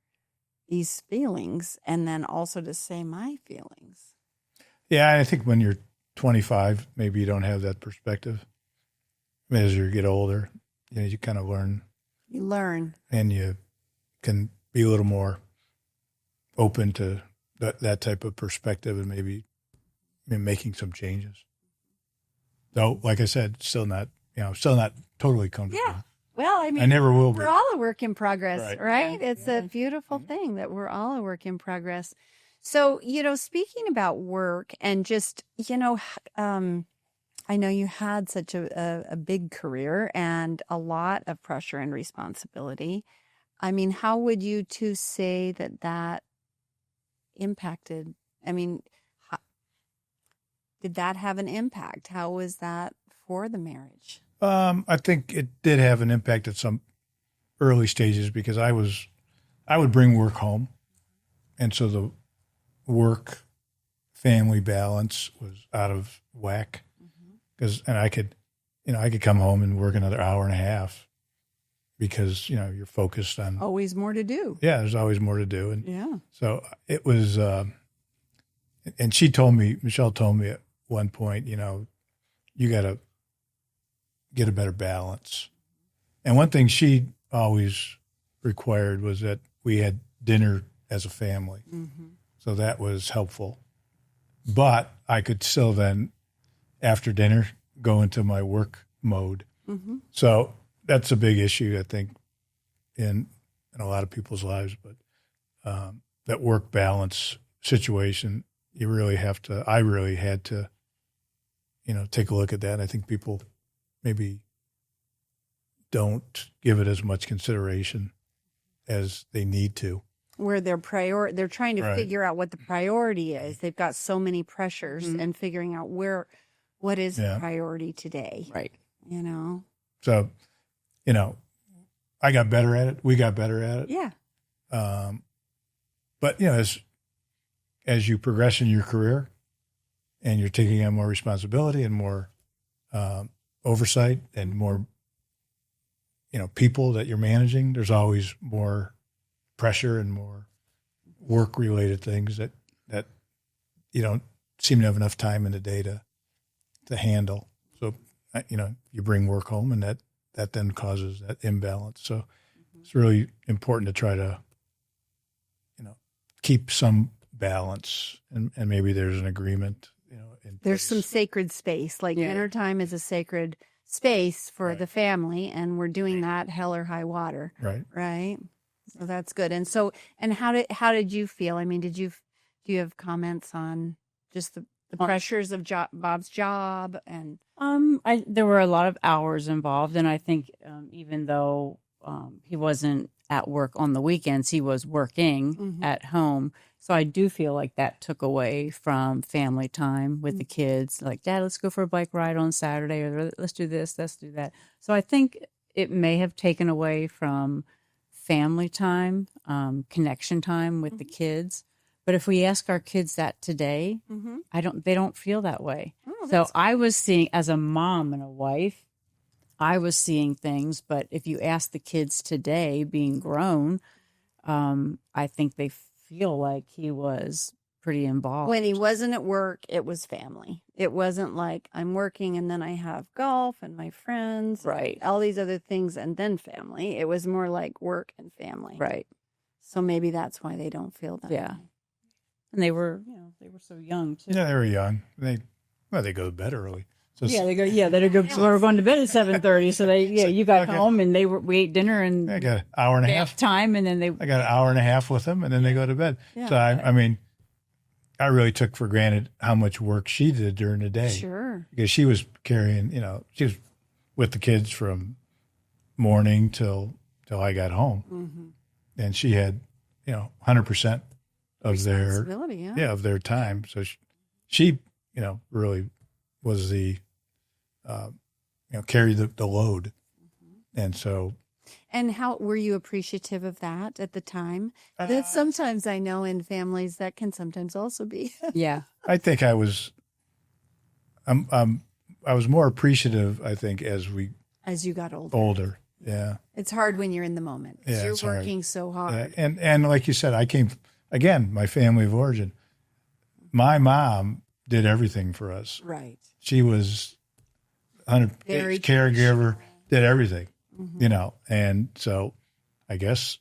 these feelings, and then also to say my feelings. Yeah, I think when you're 25, maybe you don't have that perspective. As you get older, you kind of learn. You learn. And you can be a little more open to that type of perspective, and maybe making some changes. Though, like I said, still not totally comfortable. Yeah. Well, I mean, I never will be. We're all a work in progress, right? Yeah. It's a beautiful thing that we're all a work in progress. So, speaking about work and just, I know you had such a big career and a lot of pressure and responsibility. I mean, how would you two say that impacted? I mean, did that have an impact? How was that for the marriage? I think it did have an impact at some early stages because I would bring work home, and so the work family balance was out of whack. And I could come home and work another hour and a half because you're focused on always more to do. Yeah, there's always more to do, and so it was. And Michelle told me at one point, you got to get a better balance. And one thing she always required was that we had dinner as a family. So that was helpful. But I could still then, after dinner, go into my work mode. So that's a big issue, I think, in a lot of people's lives. But that work balance situation, I really had to, take a look at that. I think people maybe don't give it as much consideration as they need to. Where they're trying to Right. figure out what the priority is. They've got so many pressures and figuring out what is the priority today. Right. You know? So, I got better at it. We got better at it. Yeah. But as you progress in your career and you're taking on more responsibility and more oversight and more, people that you're managing, there's always more pressure and more work-related things that you don't seem to have enough time in the day to handle. So, you bring work home, and that then causes that imbalance. So it's really important to try to, keep some balance, and maybe there's an agreement, in There's some place. sacred space. Like dinner time is a sacred space for the family, and we're doing that hell or high water. Right. Right. So that's good. And how did you feel? I mean, do you have comments on just the pressures of Bob's job? And there were a lot of hours involved, and I think even though he wasn't at work on the weekends, he was working at home. So I do feel like that took away from family time with the kids. Like, Dad, let's go for a bike ride on Saturday, or let's do this, let's do that. So I think it may have taken away from family time, connection time with the kids. But if we ask our kids that today, they don't feel that way. Oh, so I was seeing, as a mom and a wife, I was seeing things. But if you ask the kids today, being grown, I think they feel like he was pretty involved. when he wasn't at work, it was family. It wasn't like I'm working and then I have golf and my friends, Right. all these other things, and then family. It was more like work and family. Right. So maybe that's why they don't feel that. Yeah. way. And they were so young too. Yeah, they were young. They go to bed early. So They go. So we were going to bed at 7:30. So you got okay. home and we ate dinner and I got an hour and a half. time, and then I got an hour and a half with them, and then they go to bed. Yeah. So I mean, I really took for granted how much work she did during the day. Sure. Because she was carrying, she was with the kids from morning till I got home, and she had, 100% of their Responsibility, yeah. of their time. So she really was the carry the load, and so. And how were you appreciative of that at the time? That sometimes I know in families that can sometimes also be. yeah. I think I was more appreciative, I think, as we As you got older. Yeah. It's hard when you're in the moment. 'Cause Yeah, you're it's hard. working so hard. And like you said, I came, again, my family of origin. My mom did everything for us. Right. She was 100 Very caregiver, did everything, and so I guess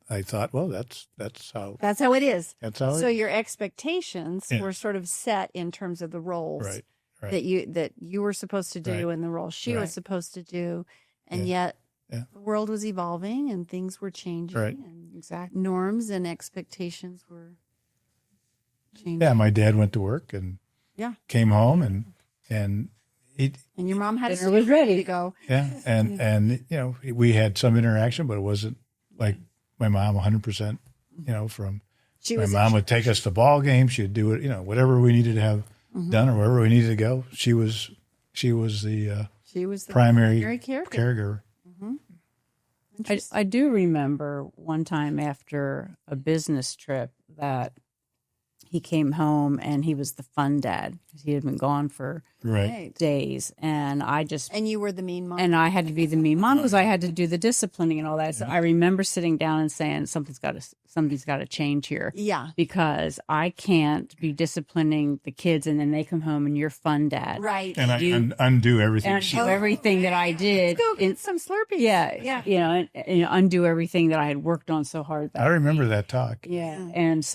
I thought, well, that's how That's how it is. that's how So it, your expectations Yeah. were sort of set in terms of the roles right. that you were supposed to do Right. and the role she was Right. supposed to do. And Yeah. yet Yeah. the world was evolving and things were changing. Right. And Exactly. norms and expectations were changing. Yeah, my dad went to work and Yeah. came home and he And your mom had Dinner was ready to go. yeah and we had some interaction, but it wasn't like my mom 100%. From She my was mom would take us to ball games. She'd do it, whatever we needed to have done or wherever we needed to go. She was the she was the primary caregiver. caregiver. I do remember one time after a business trip that he came home and he was the fun dad because he had been gone for Right. days, and I just And you were the mean mom. and I had to be the mean mom because I had to do the disciplining and all that. So I remember sitting down and saying something's got to change here. Yeah. Because I can't be disciplining the kids and then they come home and you're fun dad. Right. And I undo everything. And do everything that I did. Go get some Slurpees. Yeah. And undo everything that I had worked on so hard. I remember that talk. Yeah. And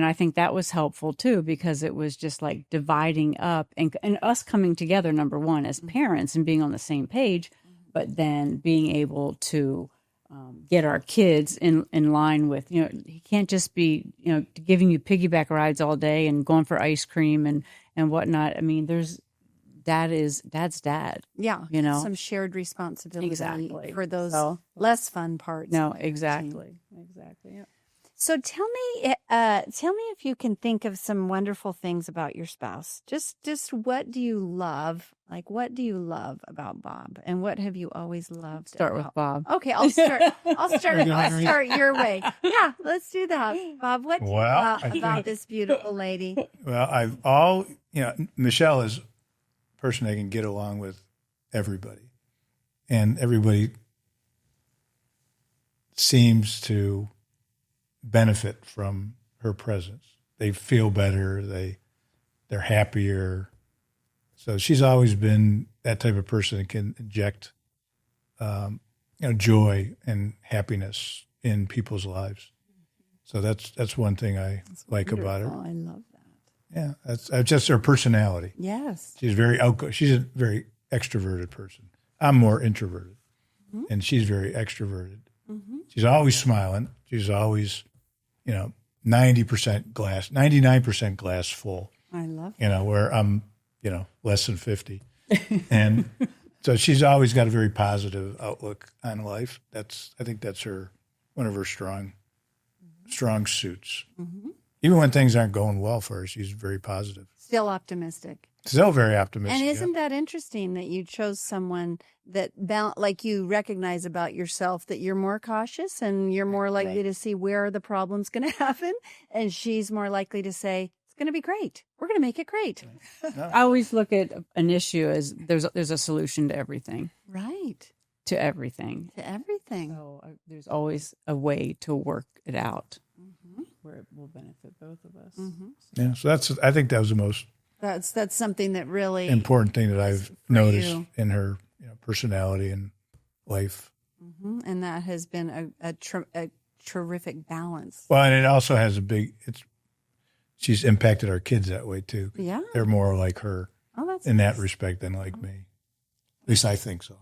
I think that was helpful too, because it was just like dividing up and us coming together, number one, as parents and being on the same page, but then being able to get our kids in line with, he can't just be, giving you piggyback rides all day and going for ice cream and whatnot. I mean, dad's dad. Yeah. You know? Some shared responsibility Exactly. for those So- less fun parts. No, exactly. Exactly. Yeah. So tell me if you can think of some wonderful things about your spouse. Just what do you love? Like, what do you love about Bob, and what have you always loved? Start with about Bob. Okay, I'll start. I'll start. Very good, I'll Henry. start your way. Yeah, let's do that, Bob. What do you Well, love I think- about this beautiful lady? Well, Michelle is a person that can get along with everybody, and everybody seems to benefit from her presence. They feel better. They're happier. So she's always been that type of person that can inject, joy and happiness in people's lives. So that's one thing I like about her. Oh, I love that. Yeah, that's just her personality. Yes. She's very outgoing. She's a very extroverted person. I'm more introverted, and she's very extroverted. She's always smiling. She's always, 90% glass, 99% glass full. I love that. Where I'm, less than 50. And so she's always got a very positive outlook on life. I think that's one of her strong suits. Even when things aren't going well for her, she's very positive. Still optimistic. Still very optimistic. And isn't that interesting that you chose someone that, like you recognize about yourself, that you're more cautious and you're more likely to see where the problem's going to happen, and she's more likely to say it's going to be great. We're going to make it great. I always look at an issue as there's a solution to everything. Right. To everything. To everything. So there's always a way to work it out where it will benefit both of us. Yeah, so I think that was the most That's something that really important thing that I've noticed you. in her personality and life. and that has been a terrific balance. Well, and it also has she's impacted our kids that way too. Yeah. They're more like her Oh, that's in nice. that respect than like me. At least I think so.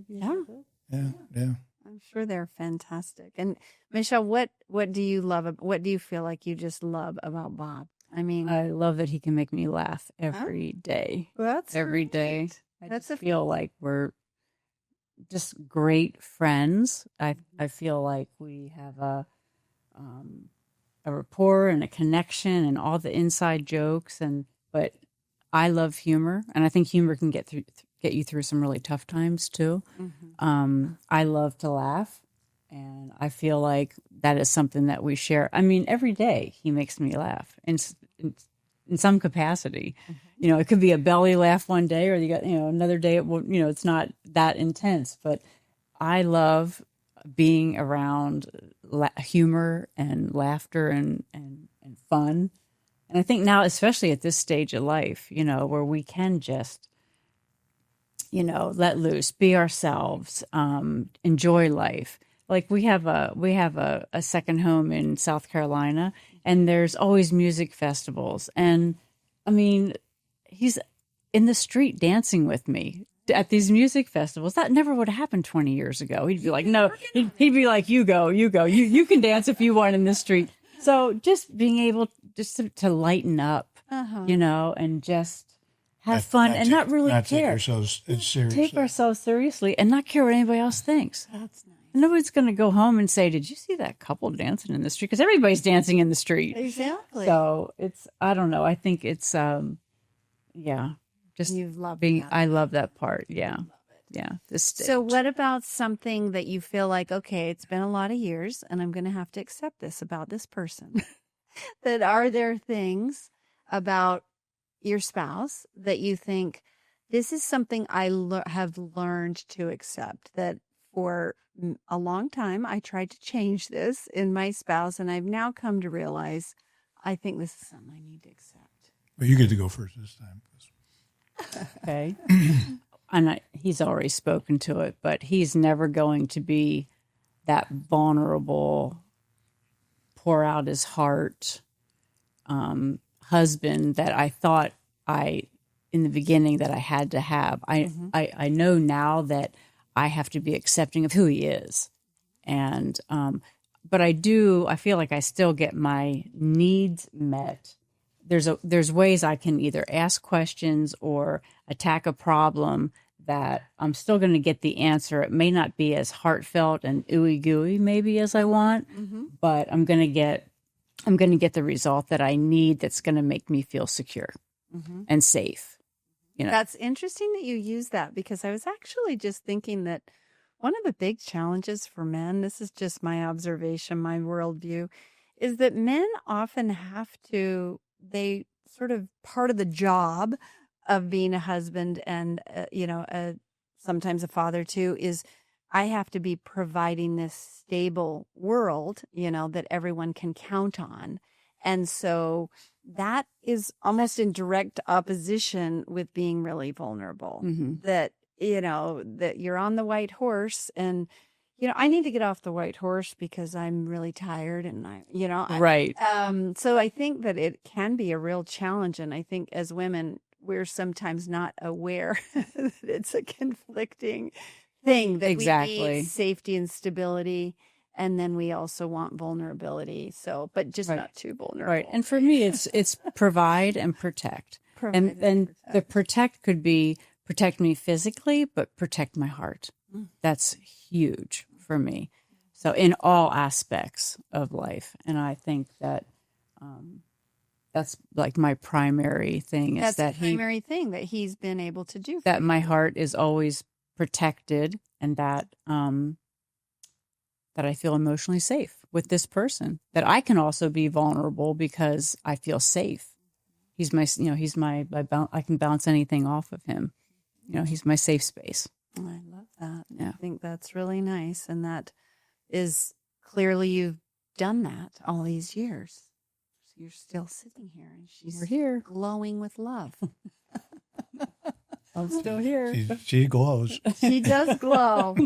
Yeah. Yeah. I'm sure they're fantastic. And Michelle, what do you love? What do you feel like you just love about Bob? I mean, I love that he can make me laugh every day. that's Every day. I That's just feel like we're just great friends. I feel like we have a rapport and a connection and all the inside jokes, but I love humor, and I think humor can get you through some really tough times too. I love to laugh, and I feel like that is something that we share. I mean, every day he makes me laugh in some capacity. It could be a belly laugh one day, or you got another day it will, it's not that intense. But I love being around humor and laughter and fun. And I think now, especially at this stage of life, where we can just, let loose, be ourselves, enjoy life. Like we have a second home in South Carolina, and there's always music festivals. And I mean, he's in the street dancing with me at these music festivals. That never would have happened 20 years ago. He'd be like, no, he'd be like, you go, you can dance if you want in the street. So just being able just to lighten up, and just have fun and not really not care. Take ourselves seriously and not care what anybody else thinks. That's nice. Nobody's going to go home and say, did you see that couple dancing in the street? Because everybody's dancing in the street. Exactly. So I don't know. I think it's, just You've loved being, that. I love that part. Yeah. Yeah. So what about something that you feel like, okay, it's been a lot of years and I'm going to have to accept this about this person? That are there things about your spouse that you think, this is something I have learned to accept, that for a long time I tried to change this in my spouse, and I've now come to realize I think this is something I need to accept. Well, you get to go first this time. Okay. And he's already spoken to it, but he's never going to be that vulnerable, pour out his heart husband that I thought in the beginning that I had to have. I know now that I have to be accepting of who he is. And, but I feel like I still get my needs met. There's ways I can either ask questions or attack a problem that I'm still going to get the answer. It may not be as heartfelt and ooey gooey maybe as I want, but I'm going to get the result that I need that's going to make me feel secure and safe. You know, That's interesting that you use that, because I was actually just thinking that one of the big challenges for men, this is just my observation, my worldview, is that men often have to, they sort of part of the job of being a husband and, sometimes a father too, is I have to be providing this stable world, that everyone can count on. And so that is almost in direct opposition with being really vulnerable. That, that you're on the white horse and, I need to get off the white horse because I'm really tired and right. So I think that it can be a real challenge. And I think as women, we're sometimes not aware that it's a conflicting thing, that Exactly. we need safety and stability. And then we also want vulnerability. So, but just not too vulnerable. Right. And for me, it's provide and protect. And the protect could be protect me physically, but protect my heart. That's huge for me. So in all aspects of life. And I think that that's like my primary thing. That's is that the primary thing that he's been able to do. That my heart is always protected and that that I feel emotionally safe with this person, that I can also be vulnerable because I feel safe. He's my, I can bounce anything off of him. He's my safe space. I love that. Yeah. I think that's really nice. And that is clearly you've done that all these years. So you're still sitting here and We're here glowing with love. I'm still here. She glows. She does glow.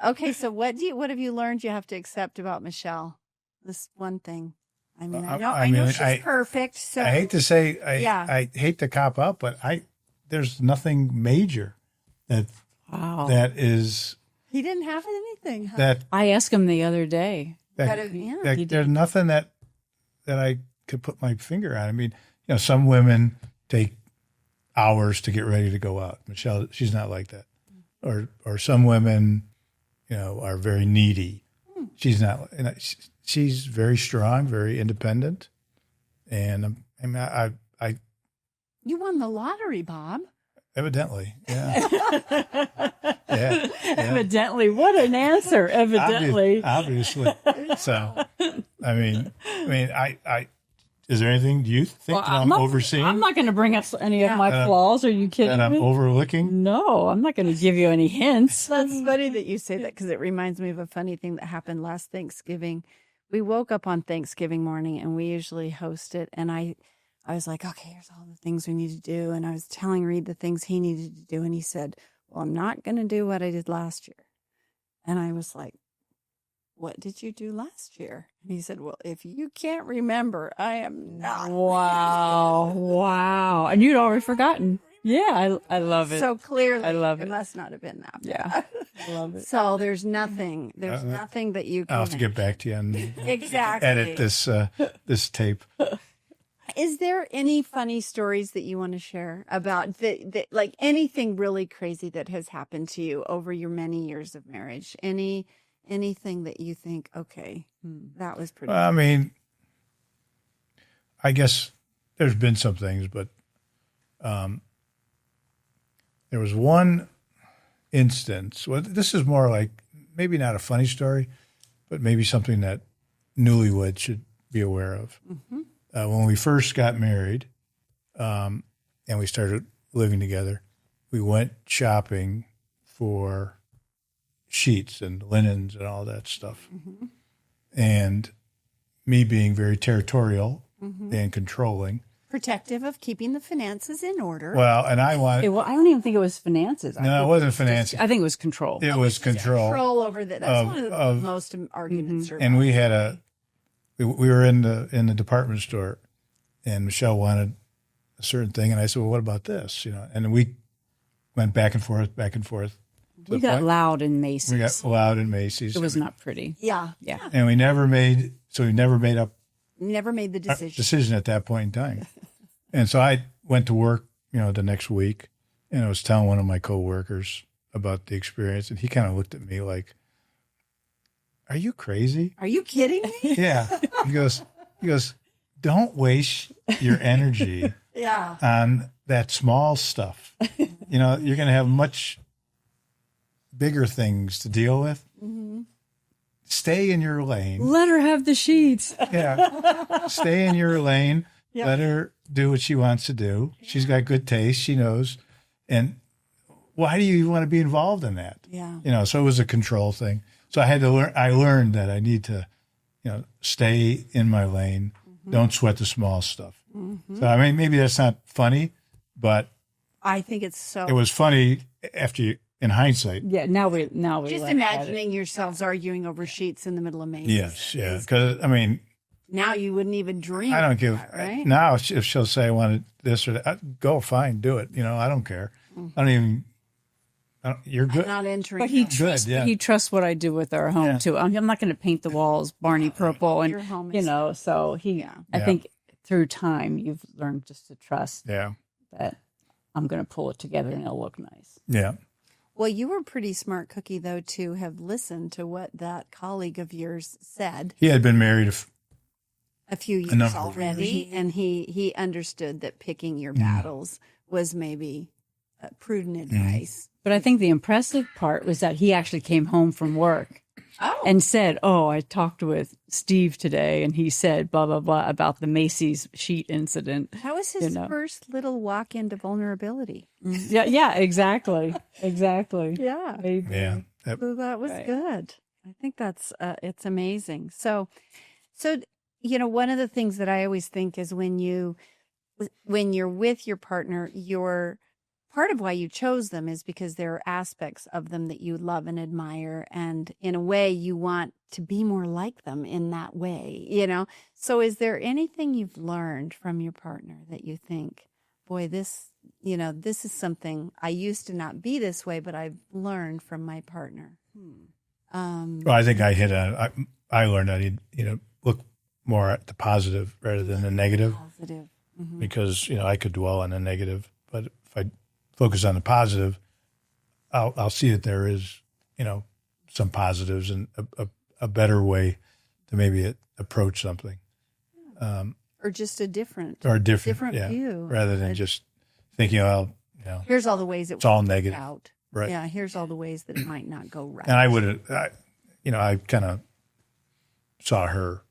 Okay, so what have you learned you have to accept about Michelle? This one thing. I mean, I know she's perfect. So I hate to say, I hate to cop out, but there's nothing major that is. He didn't have anything. Huh? That I asked him the other day. There's nothing that I could put my finger on. I mean, some women take hours to get ready to go out. Michelle, she's not like that. Or some women, are very needy. She's not. She's very strong, very independent, and I. You won the lottery, Bob. Evidently, yeah. yeah. Evidently, what an answer! Evidently, obviously. So, I mean, is there anything? Do you think that I'm overseeing? I'm not going to bring up any of my flaws. Are you kidding me? That I'm overlooking? No, I'm not going to give you any hints. That's funny that you say that, because it reminds me of a funny thing that happened last Thanksgiving. We woke up on Thanksgiving morning, and we usually host it. And I was like, okay, here's all the things we need to do. And I was telling Reed the things he needed to do. And he said, well, I'm not going to do what I did last year. And I was like, what did you do last year? And he said, well, if you can't remember, I am not. Wow. And you'd already forgotten. Yeah, I love it. So clearly, I love it it. must not have been that bad. Yeah, I love it. So there's nothing that you can. I'll have to get back to you and exactly edit this tape. Is there any funny stories that you want to share about like anything really crazy that has happened to you over your many years of marriage? Anything that you think, okay, that was pretty. I mean, I guess there's been some things, but there was one instance. Well, this is more like maybe not a funny story, but maybe something that newlyweds should be aware of. Mm-hmm. When we first got married and we started living together, we went shopping for sheets and linens and all that stuff. Mm-hmm. And me being very territorial and controlling. Protective of keeping the finances in order. Well, and I wanted... I don't even think it was finances. No, it wasn't finances. I think it was control. It was control. Control over that. That's one of the most arguments. And we had we were in the department store, and Michelle wanted a certain thing, and I said, well, what about this? And we went back and forth. We got loud in Macy's. It was not pretty. Yeah. And we never made up. Never made the decision. Decision at that point in time. And so I went to work, the next week, and I was telling one of my coworkers about the experience, and he kind of looked at me like, "Are you crazy?" Are you kidding me? Yeah. He goes, "Don't waste your energy Yeah. on that small stuff. You know, you're going to have much bigger things to deal with. Stay in your lane. Let her have the sheets. Yeah. Stay in your lane. Yeah. Let her do what she wants to do. She's got good taste. She knows. And why do you even want to be involved in that?" Yeah. You know, so it was a control thing. So I had to learn, I learned that I need to, you know, stay in my lane. Don't sweat the small stuff. So, I mean, maybe that's not funny, but I think it's so. it was funny after you, in hindsight. Yeah, now we Just laugh at it. imagining yourselves arguing over sheets in the middle of Macy's. Yes. Yeah. Because, I mean, Now you wouldn't even dream. I don't of give, that, right? now if she'll say I wanted this or that, go fine, do it. You know, I don't care. I don't even, you're good. Not entering. But he that. trusts. yeah. He trusts what I do with our home Yeah. too. I'm not going to paint the walls Barney purple, and Your home you is- know. So he. Yeah. I Yeah. think through time you've learned just to trust Yeah. that I'm going to pull it together and it'll look nice. Yeah. Well, you were pretty smart, Cookie, though, to have listened to what that colleague of yours said He had been married a few years number of already, and he understood that picking your battles was maybe prudent advice. But I think the impressive part was that he actually came home from work Oh, and said, "Oh, I talked with Steve today, and he said blah blah blah about the Macy's sheet incident." that was his know. first little walk into vulnerability. Yeah, exactly. Yeah. Maybe. Yeah. That- So that was Right. good. I think that's it's amazing. So you know, one of the things that I always think is when you're with your partner, your part of why you chose them is because there are aspects of them that you love and admire, and in a way you want to be more like them in that way, you know. So is there anything you've learned from your partner that you think, boy, this is something I used to not be this way, but I've learned from my partner? Well, I think I hit on. I learned I need, you know, look more at the positive rather than the negative, Positive. because you know I could dwell on the negative, but if I focus on the positive, I'll see that there is, you know, some positives and a better way to maybe approach something, Or just a different or a different yeah, view. rather than just thinking, well, you know, Here's all the ways it it's all would work negative. out. Right. Yeah, here's all the ways that it might not go right. And I would, you know, I kind of saw her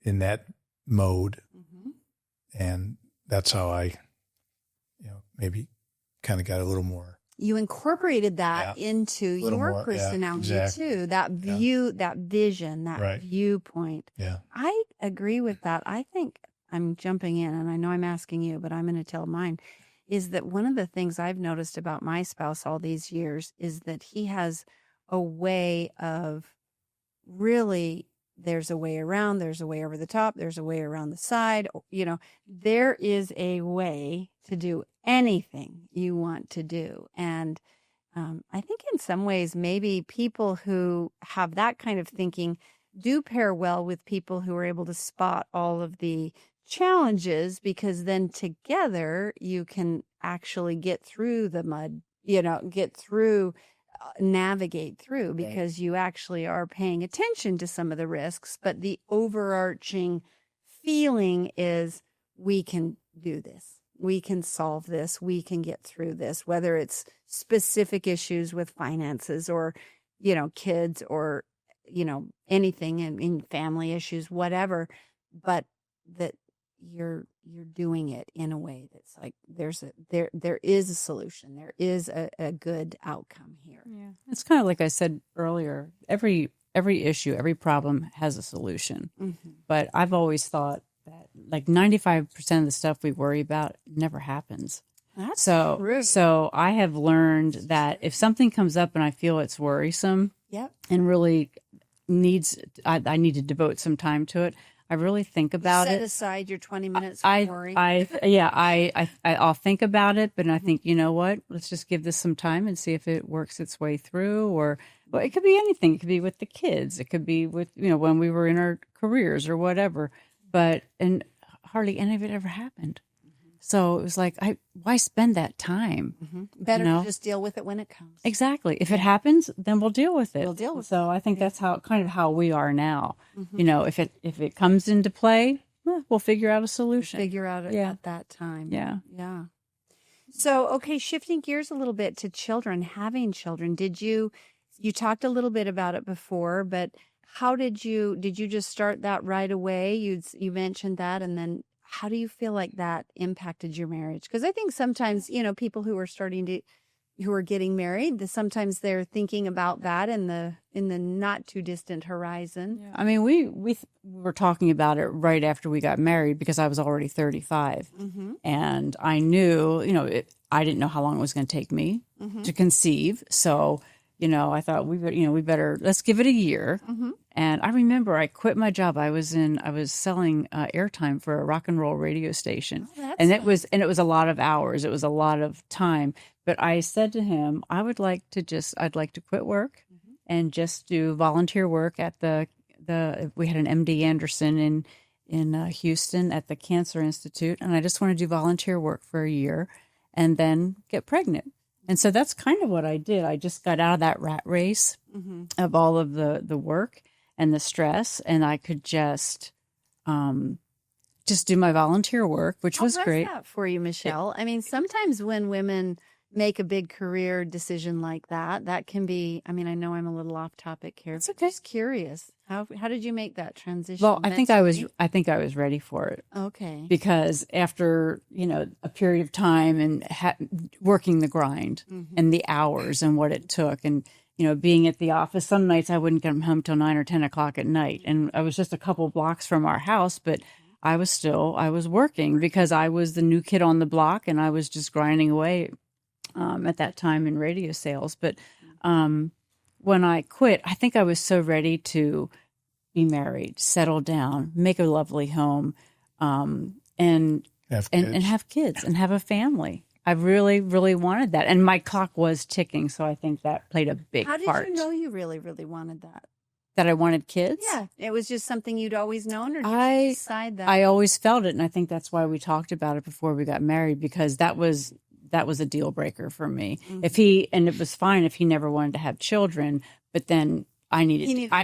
in that mode, and that's how I, you know, maybe kind of got a little more. You incorporated that into little your more, yeah, personality exactly. too. That view, that vision, that Right. viewpoint. Yeah. I agree with that. I think I'm jumping in, and I know I'm asking you, but I'm going to tell mine, is that one of the things I've noticed about my spouse all these years is that he has a way of really, there's a way around, there's a way over the top, there's a way around the side. You know, there is a way to do anything you want to do. And I think in some ways, maybe people who have that kind of thinking do pair well with people who are able to spot all of the challenges, because then together you can actually get through the mud, you know, navigate through, because you actually are paying attention to some of the risks, but the overarching feeling is we can do this. We can solve this. We can get through this, whether it's specific issues with finances or, you know, kids or, you know, anything in family issues, whatever, but that you're doing it in a way that's like there is a solution. There is a good outcome here. Yeah, it's kind of like I said earlier. Every issue, every problem has a solution. But I've always thought that like 95% of the stuff we worry about never happens. That's So true. so I have learned that if something comes up and I feel it's worrisome Yep. and really I need to devote some time to it, I really think about Set it. aside your 20 minutes for worry. I'll think about it, but I think, you know what? Let's just give this some time and see if it works its way through. Or well, it could be anything. It could be with the kids. It could be with, you know, when we were in our careers or whatever. And hardly any of it ever happened. So it was like, why spend that time? Better You know? to just deal with it when it comes. Exactly. If it happens, then we'll deal with it. We'll deal with So I think that's how we are now. You know, if it comes into play, we'll figure out a solution. Figure out it at that time. Yeah. Yeah. So, okay, shifting gears a little bit to children, having children. You talked a little bit about it before, but how did you just start that right away? You mentioned that, and then how do you feel like that impacted your marriage? Because I think sometimes, people who are getting married, sometimes they're thinking about that in the not too distant horizon. Yeah. I mean, we were talking about it right after we got married because I was already 35, and I knew, I didn't know how long it was going to take me to conceive. So, I thought we better let's give it a year. And I remember I quit my job. I was selling airtime for a rock and roll radio station, and it was a lot of hours. It was a lot of time. But I said to him, I'd like to quit work and just do volunteer work at we had an MD Anderson in Houston at the Cancer Institute, and I just want to do volunteer work for a year and then get pregnant. And so that's kind of what I did. I just got out of that rat race of all of the work and the stress, and I could just do my volunteer work, which was great. That for you, Michelle. I mean, sometimes when women make a big career decision like that can be, I know I'm a little off topic here. It's okay. Just curious. How did you make that transition? Well, I think I was ready for it. Okay. Because after, a period of time and working the grind and the hours and what it took, and, being at the office, some nights I wouldn't come home till 9 or 10 o'clock at night. And I was just a couple blocks from our house, but I was working because I was the new kid on the block, and I was just grinding away at that time in radio sales. But when I quit, I think I was so ready to be married, settle down, make a lovely home, and have kids and have a family. I really, really wanted that. And my clock was ticking, so I think that played a big part. How did you know you really, really wanted that? That I wanted kids? Yeah. It was just something you'd always known, or did you decide that? I always felt it, and I think that's why we talked about it before we got married, because that was a deal breaker for me. And it was fine if he never wanted to have children, but then I needed to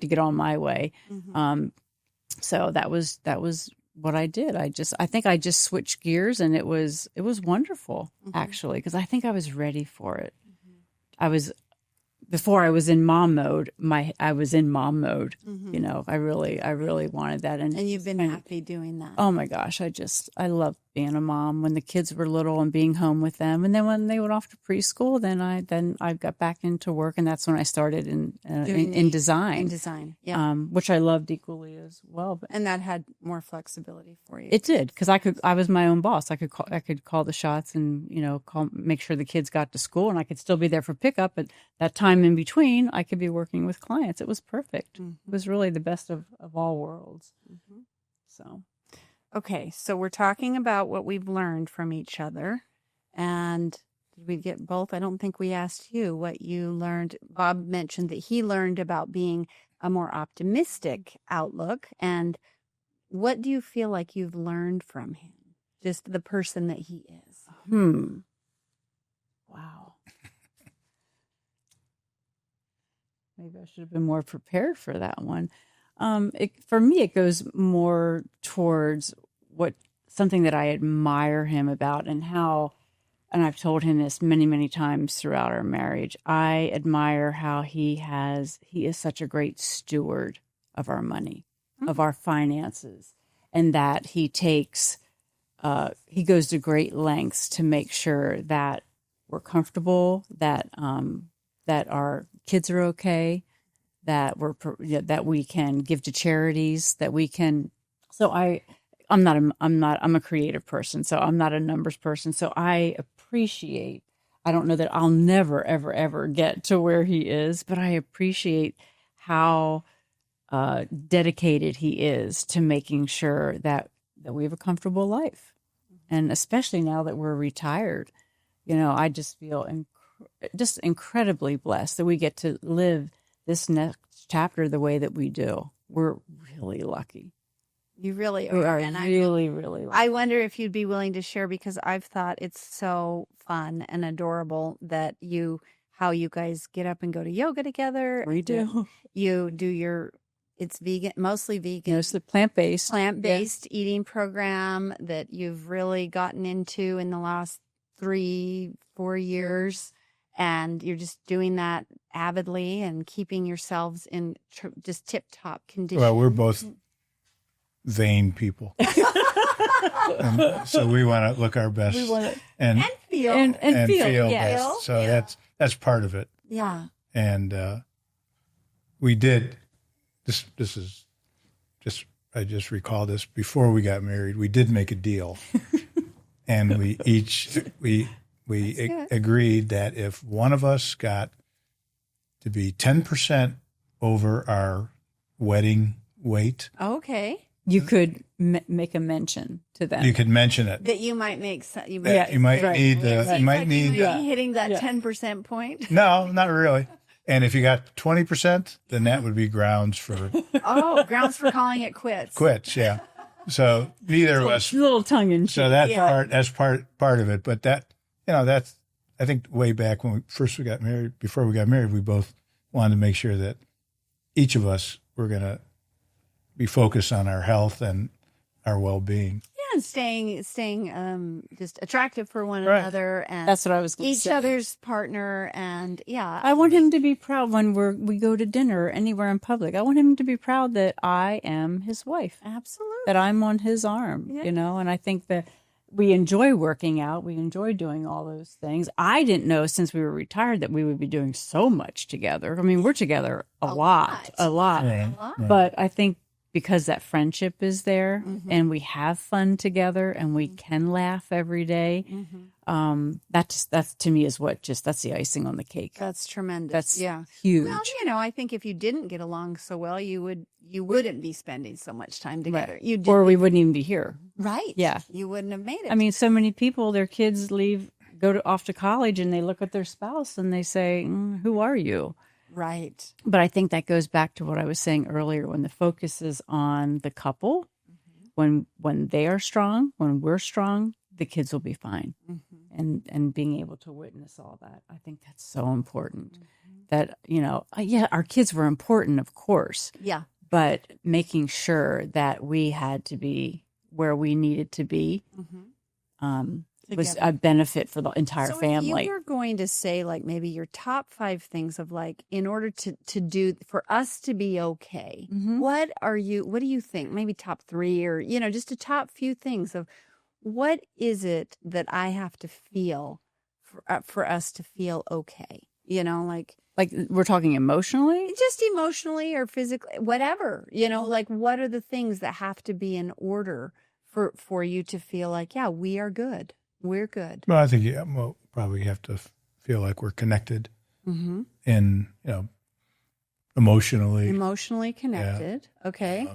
get on my way. So that was what I did. I think I just switched gears, and it was wonderful actually, because I think I was ready for it. Before I was in mom mode, I was in mom mode. I really wanted that. And you've been happy doing that. Oh my gosh. I love being a mom when the kids were little and being home with them. And then when they went off to preschool, then I got back into work, and that's when I started in design. In design. Yeah. Which I loved equally as well. And that had more flexibility for you. It did, because I was my own boss. I could call the shots and, make sure the kids got to school, and I could still be there for pickup. But that time in between, I could be working with clients. It was perfect. It was really the best of all worlds. So. Okay, so we're talking about what we've learned from each other. And did we get both? I don't think we asked you what you learned. Bob mentioned that he learned about being a more optimistic outlook. And what do you feel like you've learned from him? Just the person that he is. Wow. Maybe I should have been more prepared for that one. For me, it goes more towards something that I admire him about, and and I've told him this many, many times throughout our marriage. I admire how he is such a great steward of our money, of our finances, and that he goes to great lengths to make sure that we're comfortable, that our kids are okay, that we can give to charities, that we can. So I'm a creative person, so I'm not a numbers person. So I appreciate. I don't know that I'll never, ever, ever get to where he is, but I appreciate how dedicated he is to making sure that we have a comfortable life, and especially now that we're retired. I just feel just incredibly blessed that we get to live this next chapter the way that we do. We're really lucky. You really We are. are And really, really lucky. I wonder if you'd be willing to share, because I've thought it's so fun and adorable that how you guys get up and go to yoga together. We do. You do it's vegan, mostly vegan. It's the plant-based. Plant-based eating program that you've really gotten into in the last 3-4 years, and you're just doing that avidly and keeping yourselves in just tip-top condition. Well, we're both vain people. And so we want to look our best and feel. And feel. Yes. best. So that's part of it. Yeah. And we did this is just I just recall this before we got married. We did make a deal, and we agreed that if one of us got to be 10% over our wedding weight, Okay. You could make a mention to them. you could mention it. That you might make You might right. need the Seems you might like need you might be hitting that 10% point. no, not really. And if you got 20%, then that would be grounds for Oh, grounds for calling it quits. quits. Yeah. So neither of us. A little tongue in cheek. So that's part of it. But that's I think way back when we got married. Before we got married, we both wanted to make sure that each of us were going to be focused on our health and our well-being. Yeah, and staying just attractive for one Right. another, and That's what I was going to each say. other's partner, and I want him to be proud when we go to dinner or anywhere in public. I want him to be proud that I am his wife, absolutely. that I'm on his arm, Yeah. and I think that we enjoy working out. We enjoy doing all those things. I didn't know since we were retired that we would be doing so much together. I mean, we're together a lot. Right. But I think because that friendship is there and we have fun together and we can laugh every day, that's to me is that's the icing on the cake. That's tremendous. That's huge. Well, I think if you didn't get along so well, you wouldn't be spending so much time together. Right. You did, Or we wouldn't even be here. right? Yeah. You wouldn't have made it. I mean, so many people, their kids off to college and they look at their spouse and they say, who are you? right. But I think that goes back to what I was saying earlier, when the focus is on the couple, when they are strong, when we're strong, the kids will be fine. And being able to witness all that, I think that's so important. That, our kids were important, of course, Yeah. but making sure that we had to be where we needed to be was a benefit for the entire So family. if you were going to say, like, maybe your top 5 things of, like, in order to do for us to be okay, what do you think? Maybe top 3, or just a top few things of what is it that I have to feel for us to feel okay? Like we're talking emotionally? Just emotionally or physically, whatever. Like, what are the things that have to be in order for you to feel like, yeah, we are good. We're good. Well, I think we'll probably have to feel like we're connected and, Emotionally connected. Okay.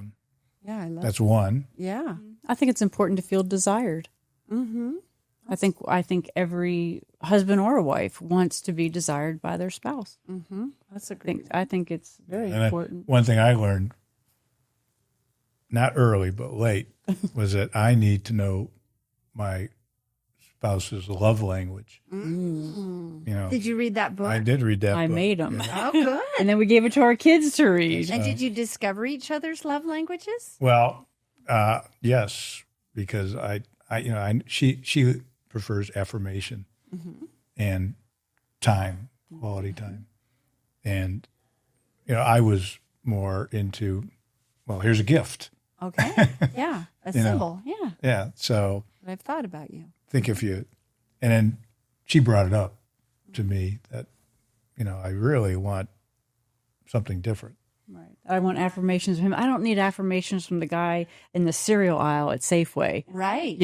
Yeah, I love that's one. Yeah. I think it's important to feel desired. I think every husband or a wife wants to be desired by their spouse. That's a great. I think it's very And important. one thing I learned, not early but late, was that I need to know my spouse's love language. Did you read that book? I did read that I book. made them. Oh, good. And then we gave it to our kids to read. And did you discover each other's love languages? Well, yes, because she prefers affirmation and time, quality time, and I was more into, well, here's a gift. Okay. Yeah. A symbol. Yeah. Yeah, so But I've thought about you. think and then she brought it up to me that I really want something different. Right. I want affirmations from him. I don't need affirmations from the guy in the cereal aisle at Safeway. Right.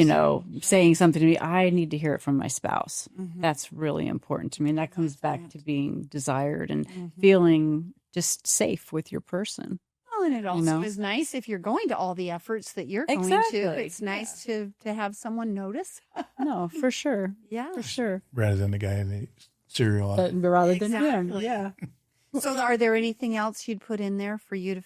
Saying something to me. I need to hear it from my spouse. That's really important to me. And that comes back to being desired and feeling just safe with your person. Well, and it also is nice if you're going to all the efforts that you're going Exactly. to. It's nice to have someone notice. No, for sure. Yeah. For sure. Rather than the guy in the cereal aisle. But rather than him. Exactly. Yeah. So are there anything else you'd put in there for you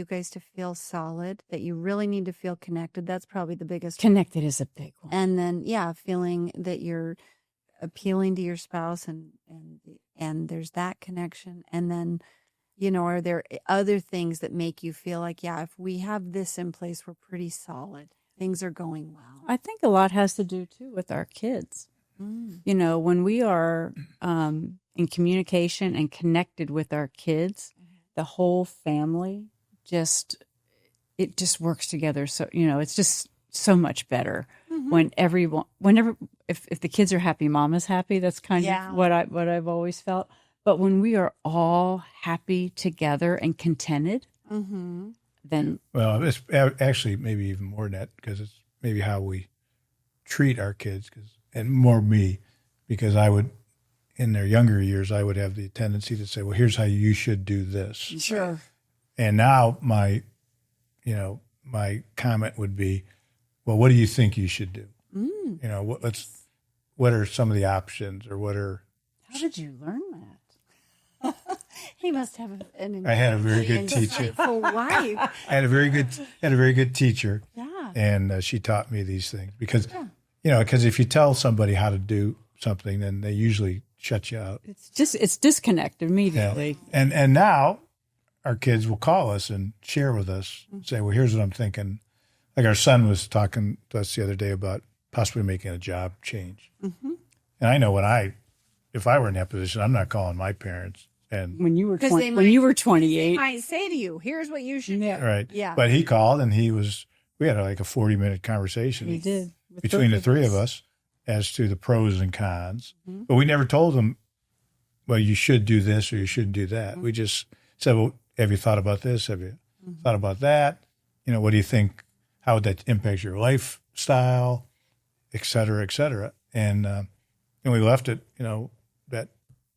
guys to feel solid, that you really need to feel connected? That's probably the biggest. Connected is a big one. And then, feeling that you're appealing to your spouse and there's that connection. And then, are there other things that make you feel like, if we have this in place, we're pretty solid. Things are going well. I think a lot has to do too with our kids. When we are in communication and connected with our kids, the whole family just works together. So, it's just so much better when if the kids are happy, mama's happy. That's kind of what I've always felt. But when we are all happy together and contented, then. Well, it's actually maybe even more than that, because it's maybe how we treat our kids, and more me, because I would, in their younger years, I would have the tendency to say, well, here's how you should do this. Sure. And now my comment would be, well, what do you think you should do? What are some of the options, or what are? How did you learn that? He must have I had a very good teacher. Wife. I had a very good teacher. Yeah. And she taught me these things because if you tell somebody how to do something, then they usually shut you out. It's disconnect immediately. Yeah. And now our kids will call us and share with us, say, well, here's what I'm thinking. Like our son was talking to us the other day about possibly making a job change. And I know if I were in that position, I'm not calling my parents. And when you were 28, they might say to you, "Here's what you should do." Right. Yeah. But he called, and we had like a 40-minute conversation. We did between the three of us as to the pros and cons. But we never told him, well, you should do this or you shouldn't do that. We just said, well, have you thought about this? Have you thought about that? What do you think? How would that impact your lifestyle, et cetera, et cetera? And we left it, that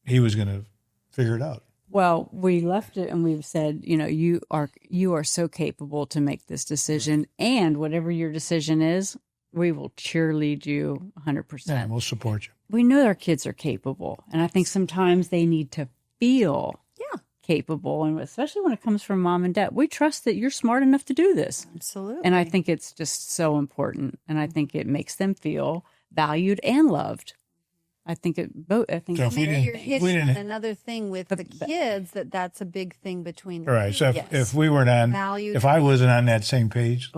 he was going to figure it out. Well, we left it and we've said, you are so capable to make this decision, and whatever your decision is, we will cheerlead you 100%. Yeah, we'll support you. We know our kids are capable, and I think sometimes they need to feel capable, and especially when it comes from mom and dad. We trust that you're smart enough to do this. Absolutely. And I think it's just so important, and I think it makes them feel valued and loved. I think So if you're hitting on another thing with the kids, that's a big thing between them. Right. So if we weren't if I wasn't on that same page,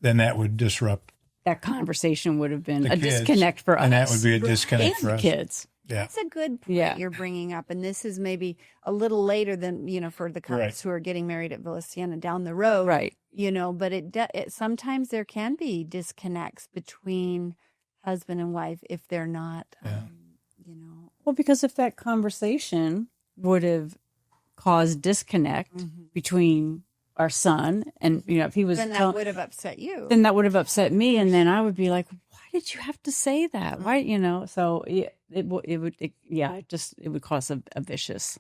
then that would disrupt. That conversation would have been a kids, disconnect for us. And that would be a disconnect for us. Kids. Yeah. That's a good point you're bringing up. And this is maybe a little later than, for the couples who are getting married at Villa Sienna down the road. Right. But it sometimes there can be disconnects between husband and wife if they're not, Well, because if that conversation would have caused disconnect between our son and, if he was... Then that would have upset you. Then that would have upset me. And then I would be like, why did you have to say that? Why, so it would cause a vicious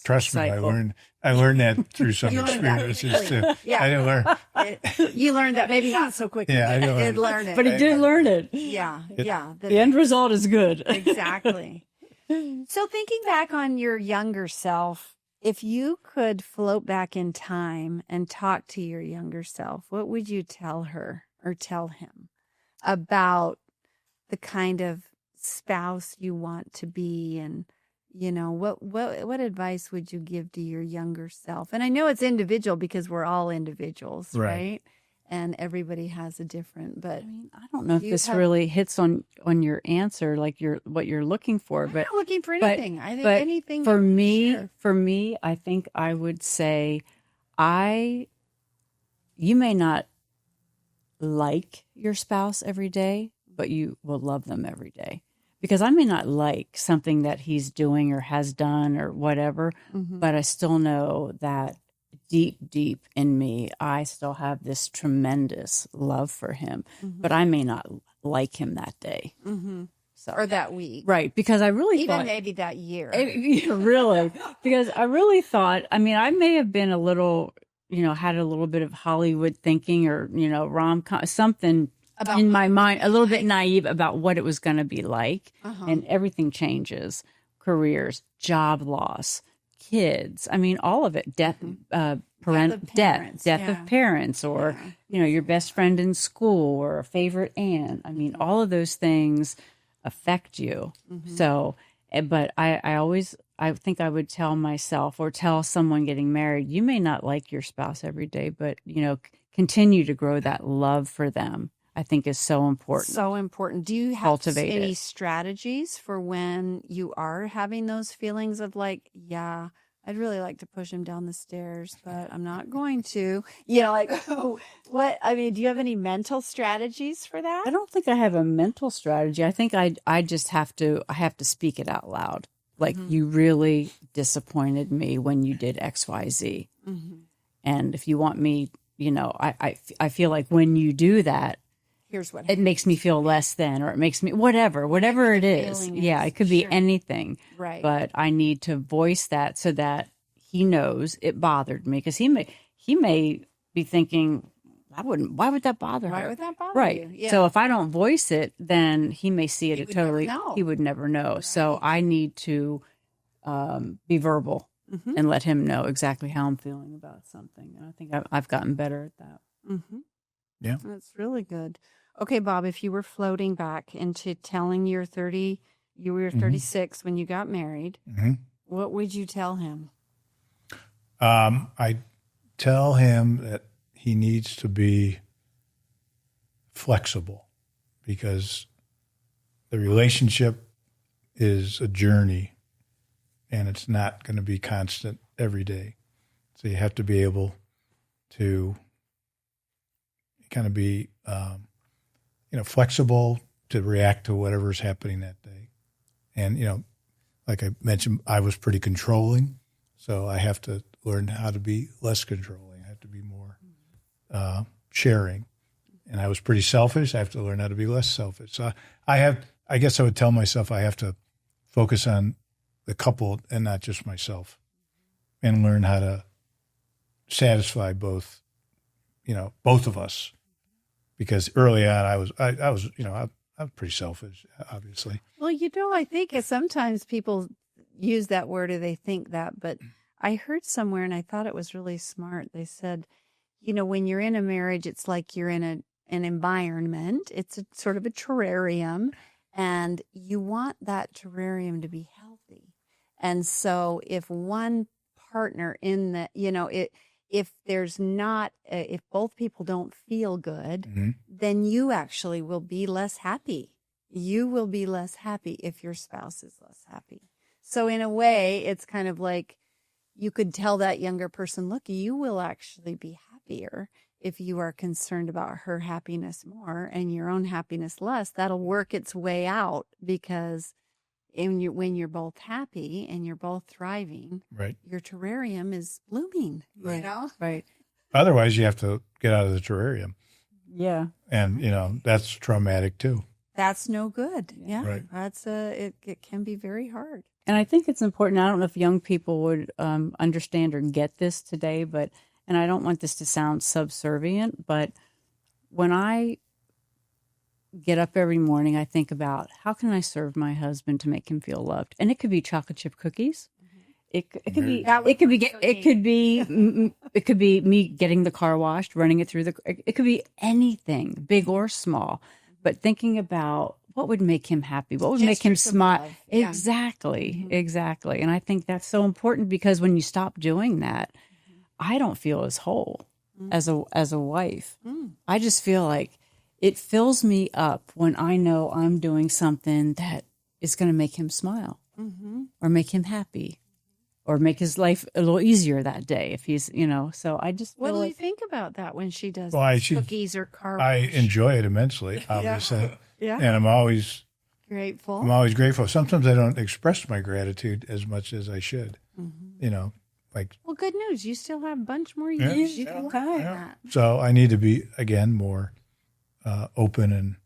Trust cycle. me, I learned that through some experiences too. Yeah. I didn't learn. You learned that maybe not so quickly. Yeah, I did learn it. But he did learn it. Yeah. The end result is good. Exactly. So thinking back on your younger self, if you could float back in time and talk to your younger self, what would you tell her or tell him about the kind of spouse you want to be? And, what advice would you give to your younger self? And I know it's individual because we're all individuals, right? And everybody has a different, but I don't know if this really hits on your answer, like what you're looking for. I'm not looking for anything. I think anything for me, I think I would say, you may not like your spouse every day, but you will love them every day. Because I may not like something that he's doing or has done or whatever, but I still know that deep in me, I still have this tremendous love for him, but I may not like him that day. So, or that week. Right. Because I really even thought... maybe that year. Really. Because I really thought, I may have been a little, had a little bit of Hollywood thinking or, rom-com, something about in my mind, a little bit naive about what it was going to be like. And everything changes. Careers, job loss, kids. I mean, all of it. Death of parents, or your best friend in school, or a favorite aunt. I mean, all of those things affect you. So, but I think I would tell myself, or tell someone getting married, you may not like your spouse every day, but continue to grow that love for them. I think is so important. So important. Do you have Cultivate any it. strategies for when you are having those feelings of like, yeah, I'd really like to push him down the stairs, but I'm not going to. What? I mean, do you have any mental strategies for that? I don't think I have a mental strategy. I think I just have to speak it out loud. Like, you really disappointed me when you did XYZ. And if you want me, I feel like when you do that, Here's what it makes me feel less than, or it makes me whatever it is. Yeah, it could be anything. Right. But I need to voice that so that he knows it bothered me, because he may be thinking, why would that bother her? Why would that bother Right. you? Yeah. So if I don't voice it, then he may see it would totally. never know. He would never know. Right. So I need to be verbal and let him know exactly how I'm feeling about something. And I think I've gotten better at that. Yeah. That's really good. Okay, Bob, if you were floating back into telling you were 36 when you got married, what would you tell him? I tell him that he needs to be flexible, because the relationship is a journey and it's not going to be constant every day. So you have to be able to kind of be, flexible to react to whatever's happening that day. And, like I mentioned, I was pretty controlling, so I have to learn how to be less controlling. I have to be more sharing. And I was pretty selfish. I have to learn how to be less selfish. So I guess I would tell myself I have to focus on the couple and not just myself, and learn how to satisfy both of us. Because early on, I was pretty selfish, obviously. Well, I think sometimes people use that word, or they think that, but I heard somewhere, and I thought it was really smart. They said, when you're in a marriage, it's like you're in an environment. It's a sort of a terrarium, and you want that terrarium to be healthy. And so if one partner in the, if there's not, if both people don't feel good, then you actually will be less happy. You will be less happy if your spouse is less happy. So in a way, it's kind of like you could tell that younger person, look, you will actually be happier if you are concerned about her happiness more and your own happiness less. That'll work its way out, because when you're both happy and you're both thriving, right, your terrarium is blooming. Right. Right. Otherwise, you have to get out of the terrarium. Yeah. And that's traumatic too. That's no good. Yeah. Right. That's it can be very hard. And I think it's important. I don't know if young people would understand or get this today, and I don't want this to sound subservient, but when I get up every morning, I think about, how can I serve my husband to make him feel loved? And it could be chocolate chip cookies. It could be me getting the car washed, running it through it could be anything, big or small. But thinking about what would make him happy, what would make him smile. Yeah. Exactly. And I think that's so important, because when you stop doing that, I don't feel as whole as a wife. I just feel like it fills me up when I know I'm doing something that is going to make him smile or make him happy or make his life a little easier that day if he's, so I just feel What do like, you think about that when she does cookies or car I wash? enjoy it immensely, obviously. Yeah. And I'm always grateful. grateful. Sometimes I don't express my gratitude as much as I should. Well, good news. You still have a bunch more years. You can work on that. So I need to be, again, more open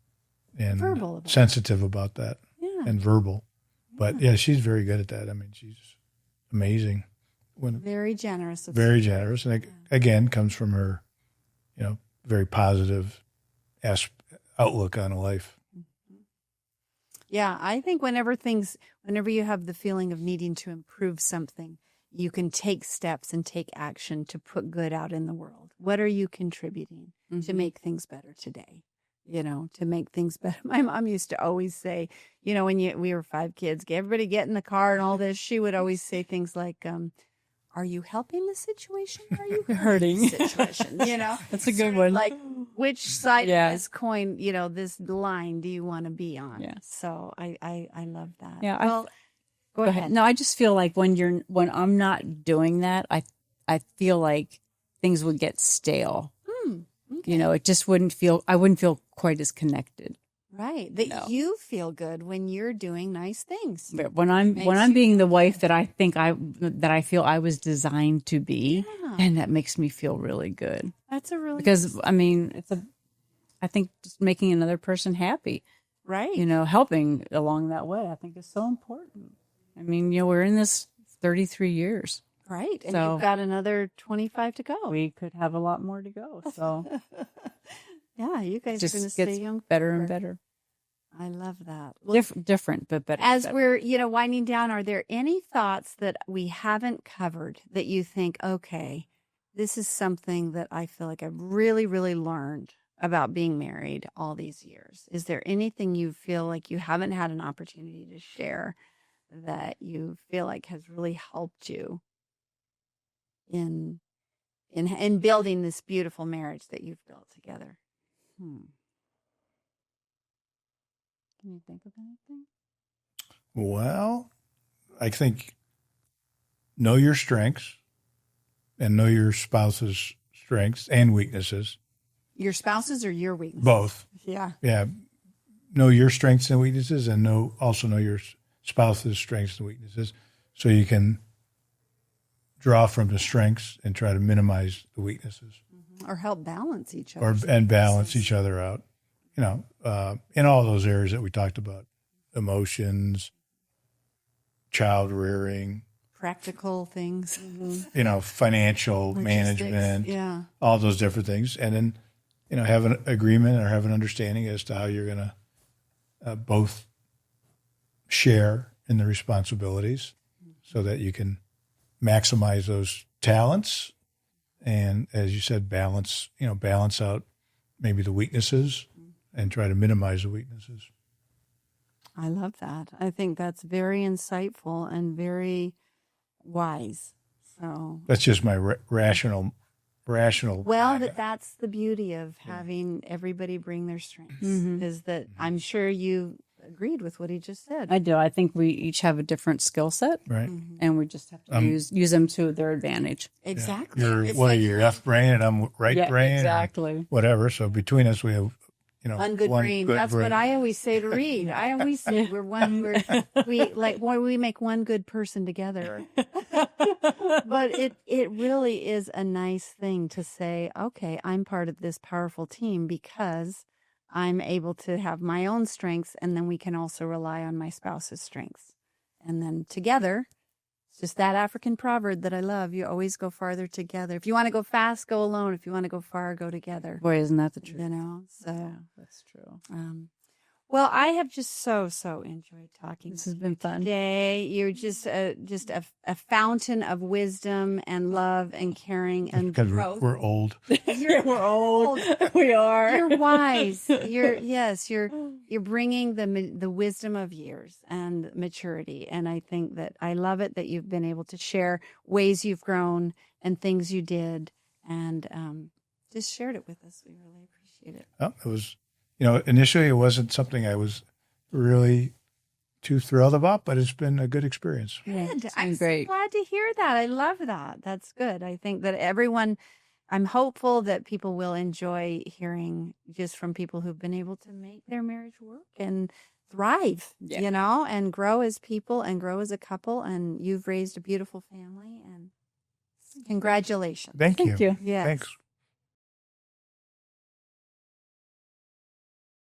and Verbal about sensitive about that, and verbal. But she's very good at that. I mean, she's amazing. Very generous. Very generous. And it, again, comes from her, very positive outlook on life. Yeah, I think whenever you have the feeling of needing to improve something, you can take steps and take action to put good out in the world. What are you contributing to make things better today? To make things better. My mom used to always say, when we were 5 kids, everybody get in the car and all this, she would always say things like, are you helping the situation or are you hurting the situation? That's a good one. Like, which side of this coin, this line do you want to be on? Yeah. So I love that. Yeah. Well, go ahead. No, I just feel like when I'm not doing that, I feel like things would get stale. Okay. It just I wouldn't feel quite as connected. Right. That you feel good when you're doing nice things. But when I'm being the wife that I think that I feel I was designed to be, and that makes me feel really good. That's a really because I think just making another person happy, right. Helping along that way, I think is so important. I mean, we're in this 33 years. Right. And so you've got another 25 to go. We could have a lot more to go. So yeah, you guys just are going to stay young better forever. and better. I love that. Well, different, but better. As we're, winding down, are there any thoughts that we haven't covered that you think, okay, this is something that I feel like I've really, really learned about being married all these years? Is there anything you feel like you haven't had an opportunity to share that you feel like has really helped you in building this beautiful marriage that you've built together? Can you think of anything? Well, I think know your strengths and know your spouse's strengths and weaknesses. Your spouse's or your weaknesses? Both. Yeah. Yeah. Know your strengths and weaknesses, and also know your spouse's strengths and weaknesses, so you can draw from the strengths and try to minimize the weaknesses, or help balance each other, and balance each other out. In all those areas that we talked about: emotions, child rearing, practical things, financial management, all those different things, and then have an agreement or have an understanding as to how you're going to both share in the responsibilities, so that you can maximize those talents, and as you said, balance out maybe the weaknesses and try to minimize the weaknesses. I love that. I think that's very insightful and very wise. So that's just my rational. Well, that's the beauty of having everybody bring their strengths, is that I'm sure you agreed with what he just said. I do. I think we each have a different skill set, right? And we just have to use them to their advantage. Exactly. You're your left brain and I'm right brain, exactly. Whatever. So between us, we have one good brain. That's what I always say to Reed. I always say we make one good person together. But it really is a nice thing to say, okay, I'm part of this powerful team because I'm able to have my own strengths, and then we can also rely on my spouse's strengths. And then together, it's just that African proverb that I love. You always go farther together. If you want to go fast, go alone. If you want to go far, go together. Boy, isn't that the truth? So yeah, that's true. Well, I have just so enjoyed talking. This has been fun. Today, you're just a fountain of wisdom and love and caring and because growth. we're old. We're old. We are. You're wise. You're bringing the wisdom of years and maturity. And I think that I love it that you've been able to share ways you've grown and things you did, and just shared it with us. We really appreciate it. Well, it was. Initially it wasn't something I was really too thrilled about, but it's been a good experience. Good. I'm so glad to hear that. I love that. That's good. I think that I'm hopeful that people will enjoy hearing just from people who've been able to make their marriage work and thrive, and grow as people and grow as a couple. And you've raised a beautiful family, and congratulations. Thank you. Yes. Thanks.